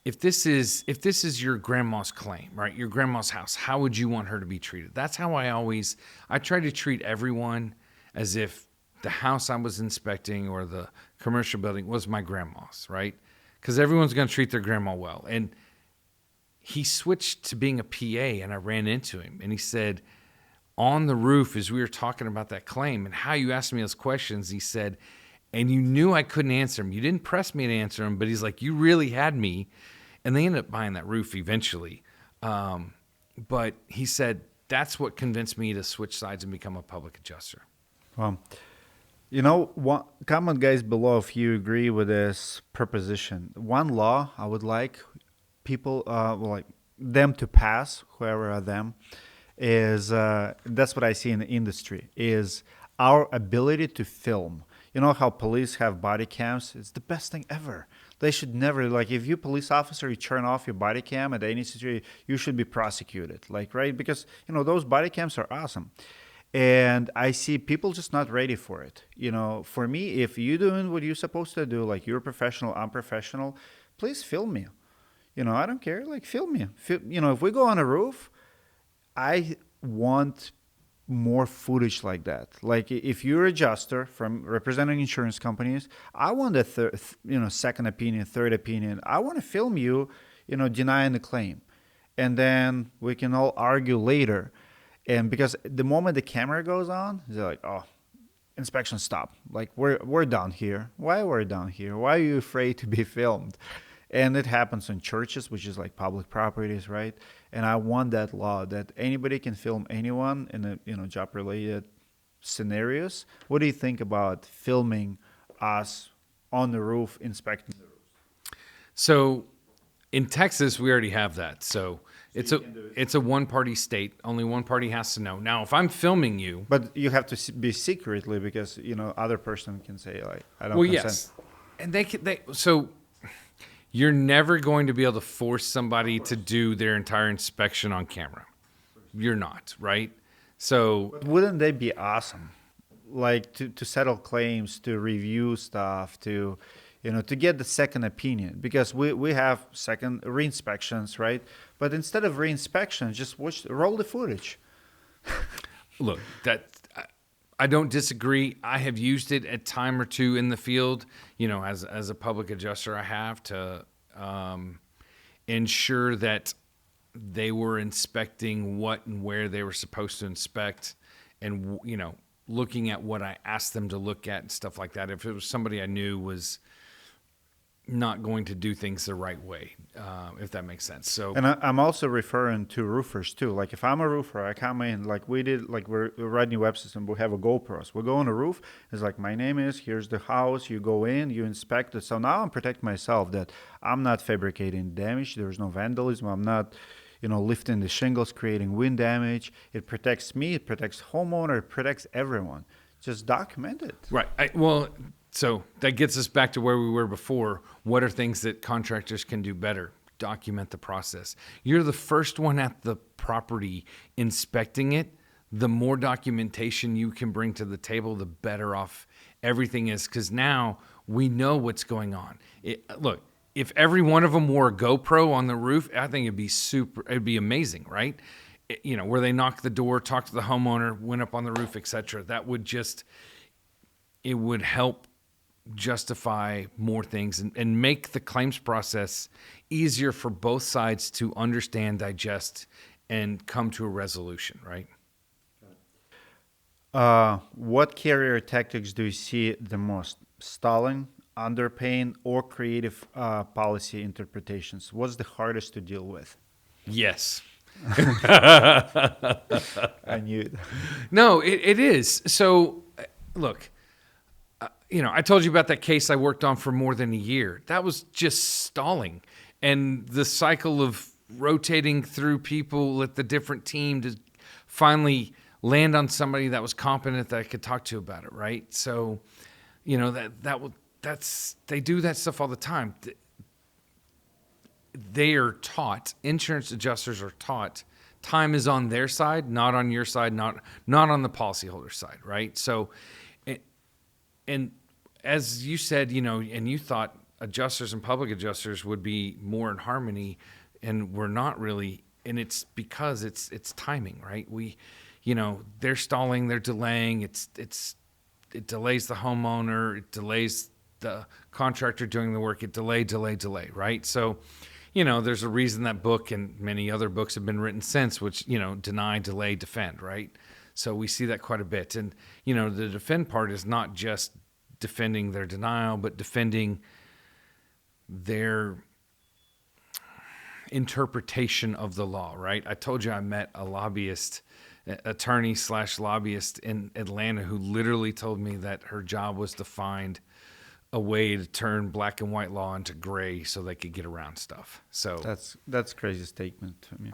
if this is your grandma's claim, right? Your grandma's house, how would you want her to be treated? That's how I try to treat everyone as if the house I was inspecting or the commercial building was my grandma's, right? Because everyone's going to treat their grandma well. And he switched to being a PA, and I ran into him, and he said, on the roof, as we were talking about that claim and how you asked me those questions, he said, and you knew I couldn't answer them. You didn't press me to answer them, but he's like, you really had me. And they ended up buying that roof eventually. But he said, that's what convinced me to switch sides and become a public adjuster. Comment guys below if you agree with this proposition. One law I would like people, like them to pass, whoever are them, is that's what I see in the industry, is our ability to film. You know how police have body cams? It's the best thing ever. They should never, like, if you police officer, you turn off your body cam at any situation, you should be prosecuted, like, right? Because, those body cams are awesome. And I see people just not ready for it. For me, if you're doing what you're supposed to do, like you're professional, I'm professional, please film me. I don't care, like film me. If we go on a roof, I want more footage like that. Like if you're an adjuster from representing insurance companies, I want a second opinion, third opinion. I want to film you, denying the claim. And then we can all argue later. And because the moment the camera goes on, they're like, oh, inspection stop. Like we're done here. Why we're done here? Why are you afraid to be filmed? And it happens in churches, which is like public properties, right? And I want that law that anybody can film anyone in a job related scenarios. What do you think about filming us on the roof inspecting the roof? So in Texas, we already have that. So it's you a can do it. it's a one-party state. Only one party has to know. Now, if I'm filming you, But you have to be secretly because other person can say like I don't well, consent. yes, and so you're never going to be able to force somebody to do their entire inspection on camera. You're not, right? So But wouldn't they be awesome? Like to settle claims, to review stuff, to get the second opinion because we have second re-inspections, right? But instead of re-inspection, just roll the footage. look, I don't disagree. I have used it a time or two in the field. As a public adjuster, I have to ensure that they were inspecting what and where they were supposed to inspect, and looking at what I asked them to look at and stuff like that. If it was somebody I knew was not going to do things the right way, if that makes sense. So, And I'm also referring to roofers too. Like if I'm a roofer, I come in like we did, like we're riding web system. We have a GoPros. We go on the roof. It's like my name is. Here's the house. You go in. You inspect it. So now I'm protecting myself that I'm not fabricating damage. There's no vandalism. I'm not, lifting the shingles, creating wind damage. It protects me. It protects homeowner. It protects everyone. Just document it. right. So that gets us back to where we were before. What are things that contractors can do better? Document the process. You're the first one at the property inspecting it. The more documentation you can bring to the table, the better off everything is, because now we know what's going on. Look, if every one of them wore a GoPro on the roof, I think it'd be amazing, right? Where they knock the door, talk to the homeowner, went up on the roof, etc. That would it would help justify more things and make the claims process easier for both sides to understand, digest, and come to a resolution, right? What carrier tactics do you see the most? Stalling, underpaying, or creative policy interpretations? What's the hardest to deal with? Yes. I knew it. No, it is. So, look, I told you about that case I worked on for more than a year. That was just stalling. And the cycle of rotating through people at the different team to finally land on somebody that was competent that I could talk to about it, right? So, they do that stuff all the time. They are taught, insurance adjusters are taught, time is on their side, not on your side, not on the policyholder side, right? So, and as you said, and you thought adjusters and public adjusters would be more in harmony, and we're not really. And it's because it's timing, right? They're stalling, they're delaying. It delays the homeowner, it delays the contractor doing the work. It delay, right? So, there's a reason that book and many other books have been written since, which deny, delay, defend, right? So we see that quite a bit. And, the defend part is not just defending their denial, but defending their interpretation of the law, right? I told you I met a attorney/lobbyist in Atlanta who literally told me that her job was to find a way to turn black and white law into gray so they could get around stuff. So that's crazy statement to me.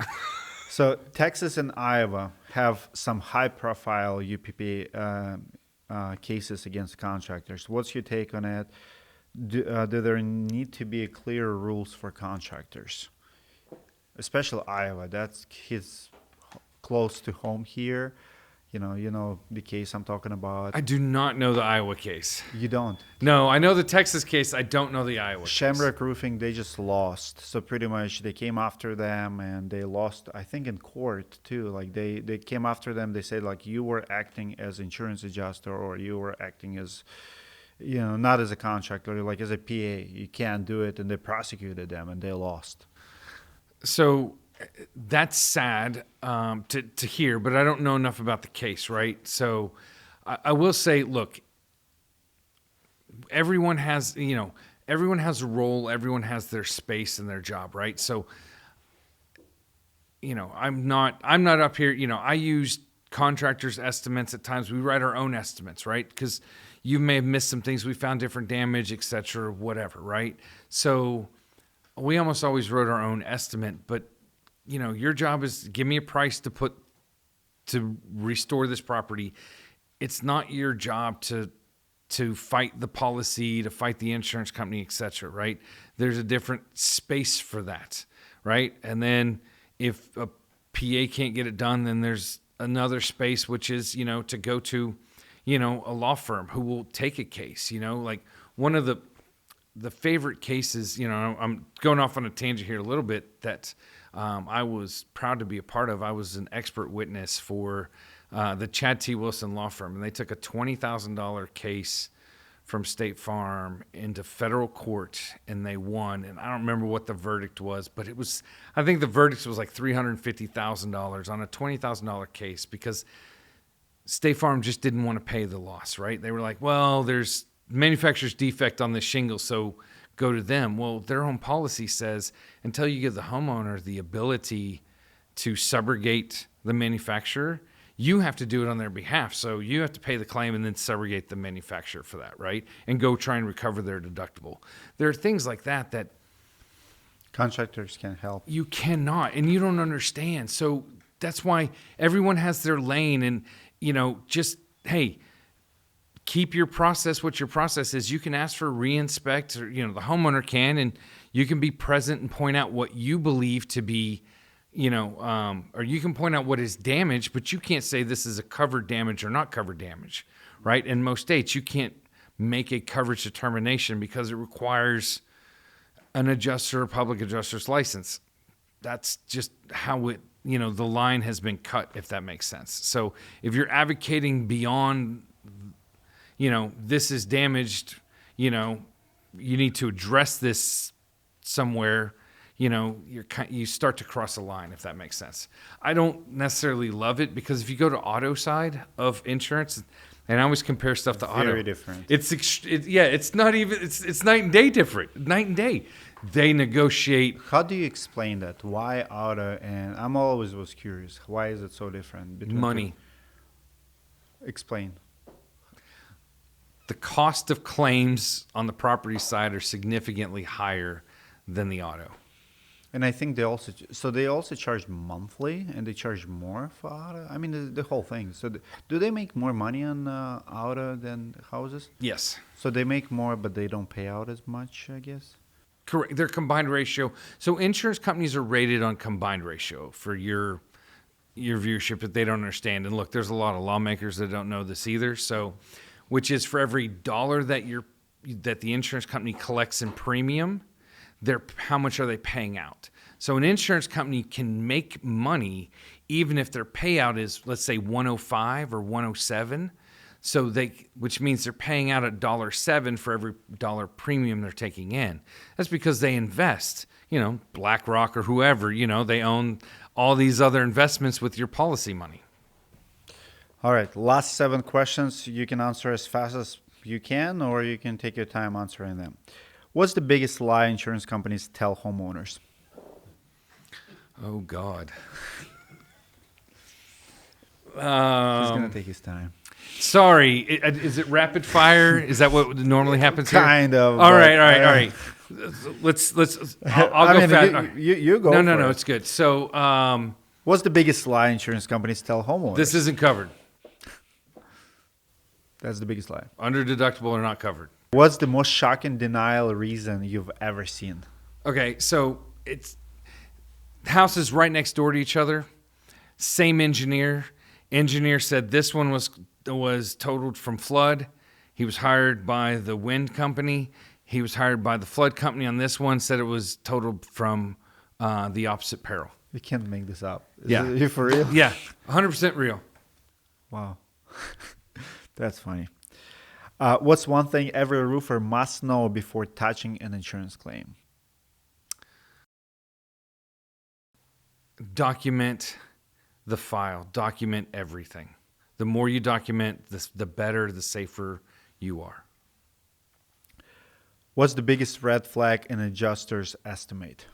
So Texas and Iowa have some high-profile UPP cases against contractors. What's your take on it? Do there need to be clear rules for contractors, especially Iowa? That's his close to home here. You know the case I'm talking about. I do not know the Iowa case. You don't. No, I know the Texas case. I don't know the Iowa case. Shamrock Roofing, they just lost. So pretty much they came after them and they lost, I think, in court too. Like they came after them. They said like you were acting as insurance adjuster or you were acting as, not as a contractor, like as a PA. You can't do it. And they prosecuted them and they lost. So that's sad to hear, but I don't know enough about the case, right? So I will say, look, everyone has, everyone has a role, everyone has their space in their job, right? So, I'm not up here, I use contractors' estimates at times. We write our own estimates, right? Because you may have missed some things. We found different damage, et cetera, whatever, right? So we almost always wrote our own estimate, but your job is give me a price to restore this property. It's not your job to fight the policy, to fight the insurance company, et cetera, right? There's a different space for that, right? And then if a PA can't get it done, then there's another space, which is, to go to, a law firm who will take a case, like one of the favorite cases, I'm going off on a tangent here a little bit that I was proud to be a part of. I was an expert witness for the Chad T. Wilson law firm, and they took a $20,000 case from State Farm into federal court, and they won. And I don't remember what the verdict was, but I think the verdict was like $350,000 on a $20,000 case because State Farm just didn't want to pay the loss, right? They were like, well, there's manufacturer's defect on this shingle, so go to them. Well, their own policy says until you give the homeowner the ability to subrogate the manufacturer, you have to do it on their behalf. So you have to pay the claim and then subrogate the manufacturer for that, right? And go try and recover their deductible. There are things like that contractors can help. You cannot, and you don't understand. So that's why everyone has their lane, and just hey, keep your process what your process is. You can ask for re-inspect, or the homeowner can, and you can be present and point out what you believe to be, or you can point out what is damaged, but you can't say this is a covered damage or not covered damage, right? In most states, you can't make a coverage determination because it requires an adjuster or public adjuster's license. That's just how it, the line has been cut, if that makes sense. So if you're advocating beyond, this is damaged, you need to address this somewhere, you start to cross a line, if that makes sense. I don't necessarily love it because if you go to auto side of insurance, and I always compare stuff to auto. Very different. It's not even, it's night and day different. Night and day. They negotiate. How do you explain that? Why auto? And I'm always was curious. Why is it so different? Between money. Explain. The cost of claims on the property side are significantly higher than the auto. And I think they also charge monthly, and they charge more for auto. I mean, the whole thing. So do they make more money on auto than houses? Yes. So they make more, but they don't pay out as much, I guess. Correct. Their combined ratio. So insurance companies are rated on combined ratio for your viewership that they don't understand. And look, there's a lot of lawmakers that don't know this either. So, which is for every dollar that the insurance company collects in premium, how much are they paying out? So an insurance company can make money even if their payout is, let's say, 105 or 107. So which means they're paying out $1.07 for every dollar premium they're taking in. That's because they invest, BlackRock or whoever, they own all these other investments with your policy money. All right, last 7 questions. You can answer as fast as you can, or you can take your time answering them. What's the biggest lie insurance companies tell homeowners? Oh, God. He's going to take his time. Sorry, is it rapid fire? Is that what normally happens here? Kind of. All right. Let's. I'll go fast. You go. No, it's good. So, what's the biggest lie insurance companies tell homeowners? This isn't covered. That's the biggest lie. Under deductible or not covered. What's the most shocking denial reason you've ever seen? Okay, so it's houses right next door to each other. Same engineer. Engineer said this one was totaled from flood. He was hired by the wind company. He was hired by the flood company on this one. Said it was totaled from the opposite peril. You can't make this up. Is Yeah. it for real? Yeah, 100% real. Wow. That's funny. What's one thing every roofer must know before touching an insurance claim? Document the file. Document everything. The more you document, the better, the safer you are. What's the biggest red flag an adjuster's estimate?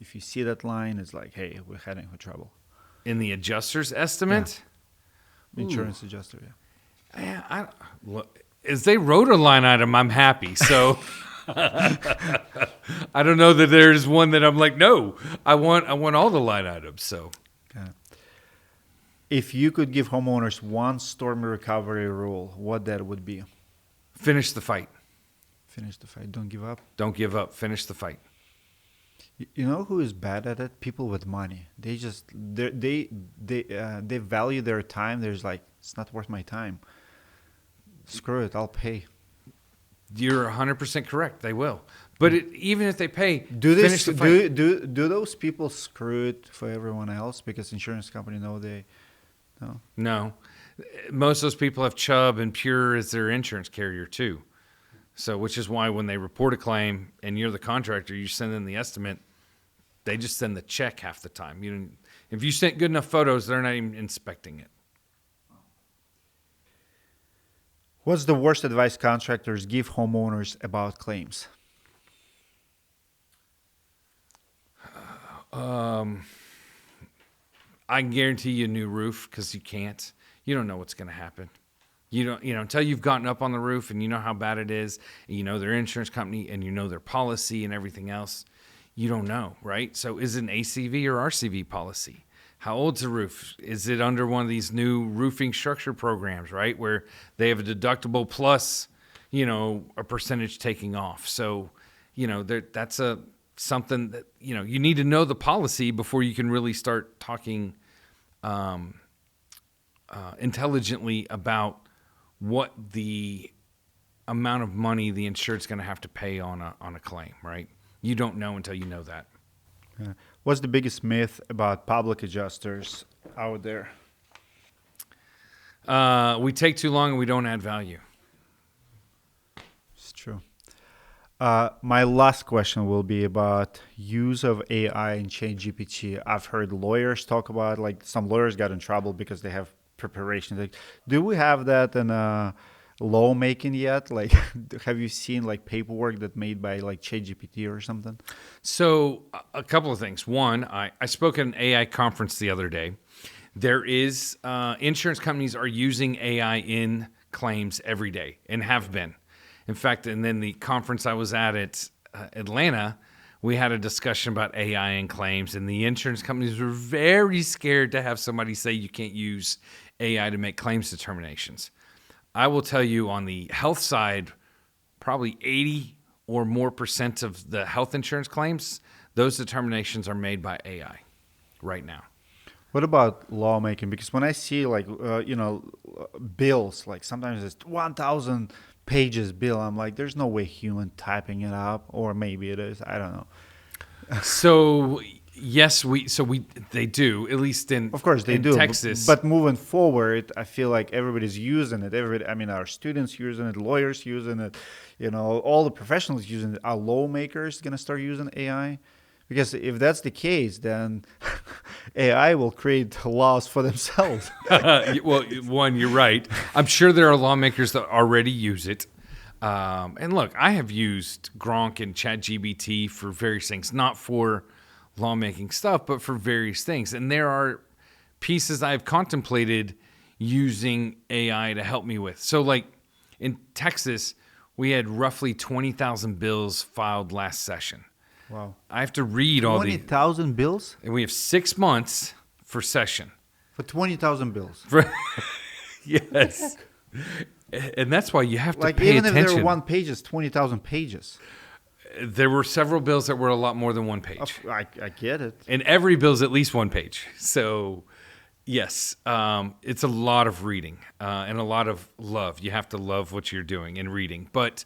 If you see that line, it's like, hey, we're heading for trouble. In the adjuster's estimate, Insurance adjuster, yeah. yeah, look, as they wrote a line item, I'm happy. So I don't know that there's one that I'm like, no, I want all the line items. So Got it. If you could give homeowners one storm recovery rule, what that would be? finish the fight. Finish the fight. Don't give up. Don't give up. Finish the fight. You know who is bad at it? People with money. They value their time. There's like, it's not worth my time. Screw it. I'll pay. You're 100% correct. They will. But even if they pay, Do finish this? the fight. Do those people screw it for everyone else because insurance company know they? No. No. Most of those people have Chubb and Pure as their insurance carrier too. So, which is why when they report a claim and you're the contractor, you send in the estimate, they just send the check half the time. If you sent good enough photos, they're not even inspecting it. What's the worst advice contractors give homeowners about claims? I can guarantee you a new roof because you can't. You don't know what's going to happen. You don't, until you've gotten up on the roof and you know how bad it is, and you know their insurance company and you know their policy and everything else, you don't know, right? So is it an ACV or RCV policy? How old's the roof? Is it under one of these new roofing structure programs, right? Where they have a deductible plus, a percentage taking off. So, that's something that, you need to know the policy before you can really start talking intelligently about what the amount of money the insured's going to have to pay on a claim, right? You don't know until you know that. What's the biggest myth about public adjusters out there? We take too long and we don't add value. It's true. My last question will be about use of AI in ChatGPT. I've heard lawyers talk about, like, some lawyers got in trouble because they have preparation. Like, do we have that in lawmaking yet? Like, have you seen like paperwork that made by like ChatGPT or something? So a couple of things. One, I spoke at an AI conference the other day. There is insurance companies are using AI in claims every day and have been. In fact, and then the conference I was at Atlanta, we had a discussion about AI in claims, and the insurance companies were very scared to have somebody say you can't use AI to make claims determinations. I will tell you on the health side, probably 80 or more % of the health insurance claims, those determinations are made by AI right now. What about lawmaking? Because when I see like, bills, like sometimes it's 1,000 pages bill, I'm like, there's no way human typing it up, or maybe it is. I don't know. So yes, they do, at least in, Of course they in do. Texas. But moving forward, I feel like everybody's using it. Our students using it, lawyers using it, all the professionals using it. Are lawmakers going to start using AI? Because if that's the case, then AI will create laws for themselves. Well, one, you're right. I'm sure there are lawmakers that already use it. And look, I have used Gronk and ChatGPT for various things, not for lawmaking stuff, but for various things. And there are pieces I've contemplated using AI to help me with. So like in Texas, we had roughly 20,000 bills filed last session. Wow. I have to read all these. 20,000 bills? And we have 6 months for session. For 20,000 bills? Yes. And that's why you have to like, pay even attention. if they're one page, it's 20,000 pages. There were several bills that were a lot more than one page. I get it. And every bill is at least one page. So, yes, it's a lot of reading and a lot of love. You have to love what you're doing in reading. But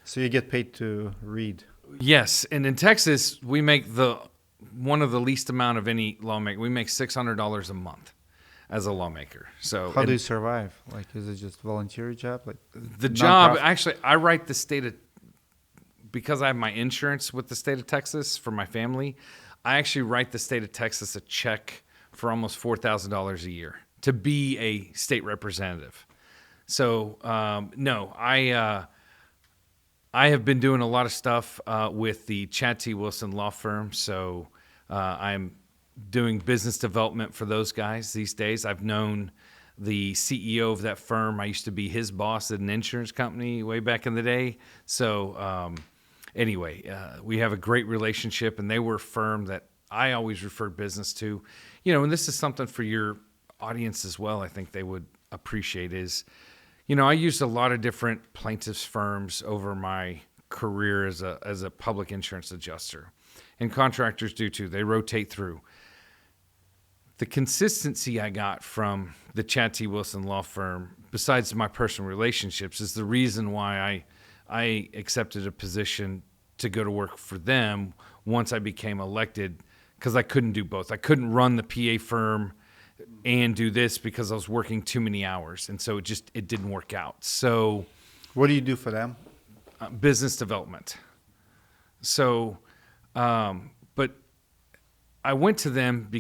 so you get paid to read. yes, and in Texas, we make one of the least amount of any lawmaker. We make $600 a month as a lawmaker. So how do you survive? Like, is it just volunteer job? Like the job? Actually, I write the state of, because I have my insurance with the state of Texas for my family. I actually write the state of Texas a check for almost $4,000 a year to be a state representative. So no, I have been doing a lot of stuff with the Chad T. Wilson law firm. So I'm doing business development for those guys these days. I've known the CEO of that firm. I used to be his boss at an insurance company way back in the day. So anyway, we have a great relationship, and they were a firm that I always referred business to. And this is something for your audience as well, I think they would appreciate is, I used a lot of different plaintiffs firms over my career as a public insurance adjuster, and contractors do too. They rotate through. The consistency I got from the Chad T. Wilson law firm, besides my personal relationships, is the reason why I accepted a position to go to work for them once I became elected, because I couldn't do both. I couldn't run the PA firm and do this because I was working too many hours, and so it didn't work out. So, what do you do for them? Business development. So, but I went to them,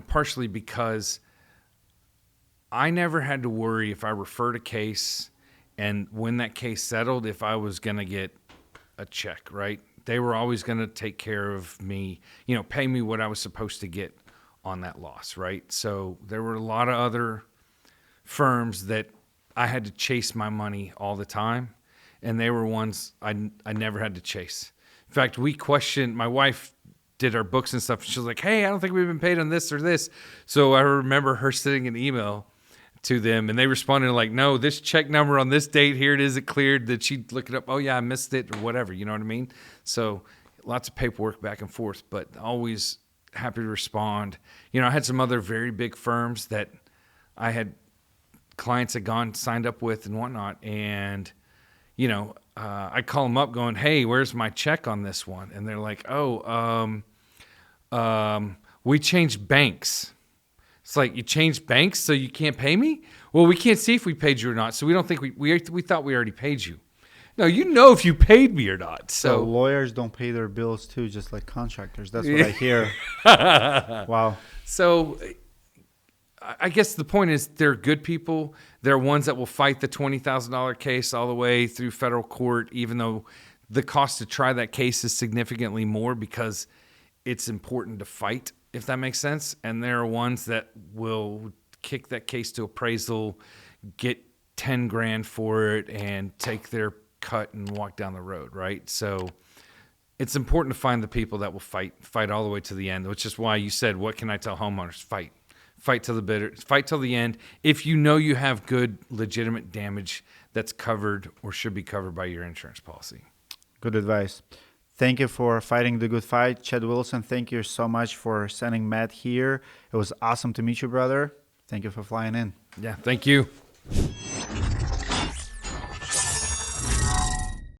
partially because I never had to worry if I referred a case and when that case settled, if I was going to get a check, right? They were always going to take care of me, pay me what I was supposed to get on that loss, right? So there were a lot of other firms that I had to chase my money all the time, and they were ones I never had to chase. In fact, my wife did our books and stuff. She was like, hey, I don't think we've been paid on this or this. So I remember her sending an email to them, and they responded like, no, this check number on this date, here it is, it cleared. That she'd look it up. Oh yeah, I missed it or whatever. You know what I mean? So lots of paperwork back and forth, but always happy to respond. I had some other very big firms that I had clients had signed up with and whatnot. And, I call them up going, hey, where's my check on this one? And they're like, we changed banks. It's like, you changed banks, so you can't pay me? Well, we can't see if we paid you or not, so we don't think we thought we already paid you. No, if you paid me or not. So lawyers don't pay their bills too, just like contractors. That's what I hear. Wow. So I guess the point is they're good people. They're ones that will fight the $20,000 case all the way through federal court, even though the cost to try that case is significantly more because it's important to fight, if that makes sense. And there are ones that will kick that case to appraisal, get 10 grand for it, and take their cut and walk down the road, right? So it's important to find the people that will fight all the way to the end, which is why you said, what can I tell homeowners? Fight till the end. If you have good, legitimate damage that's covered or should be covered by your insurance policy. Good advice. Thank you for fighting the good fight. Chad Wilson, thank you so much for sending Matt here. It was awesome to meet you, brother. Thank you for flying in. Yeah, thank you.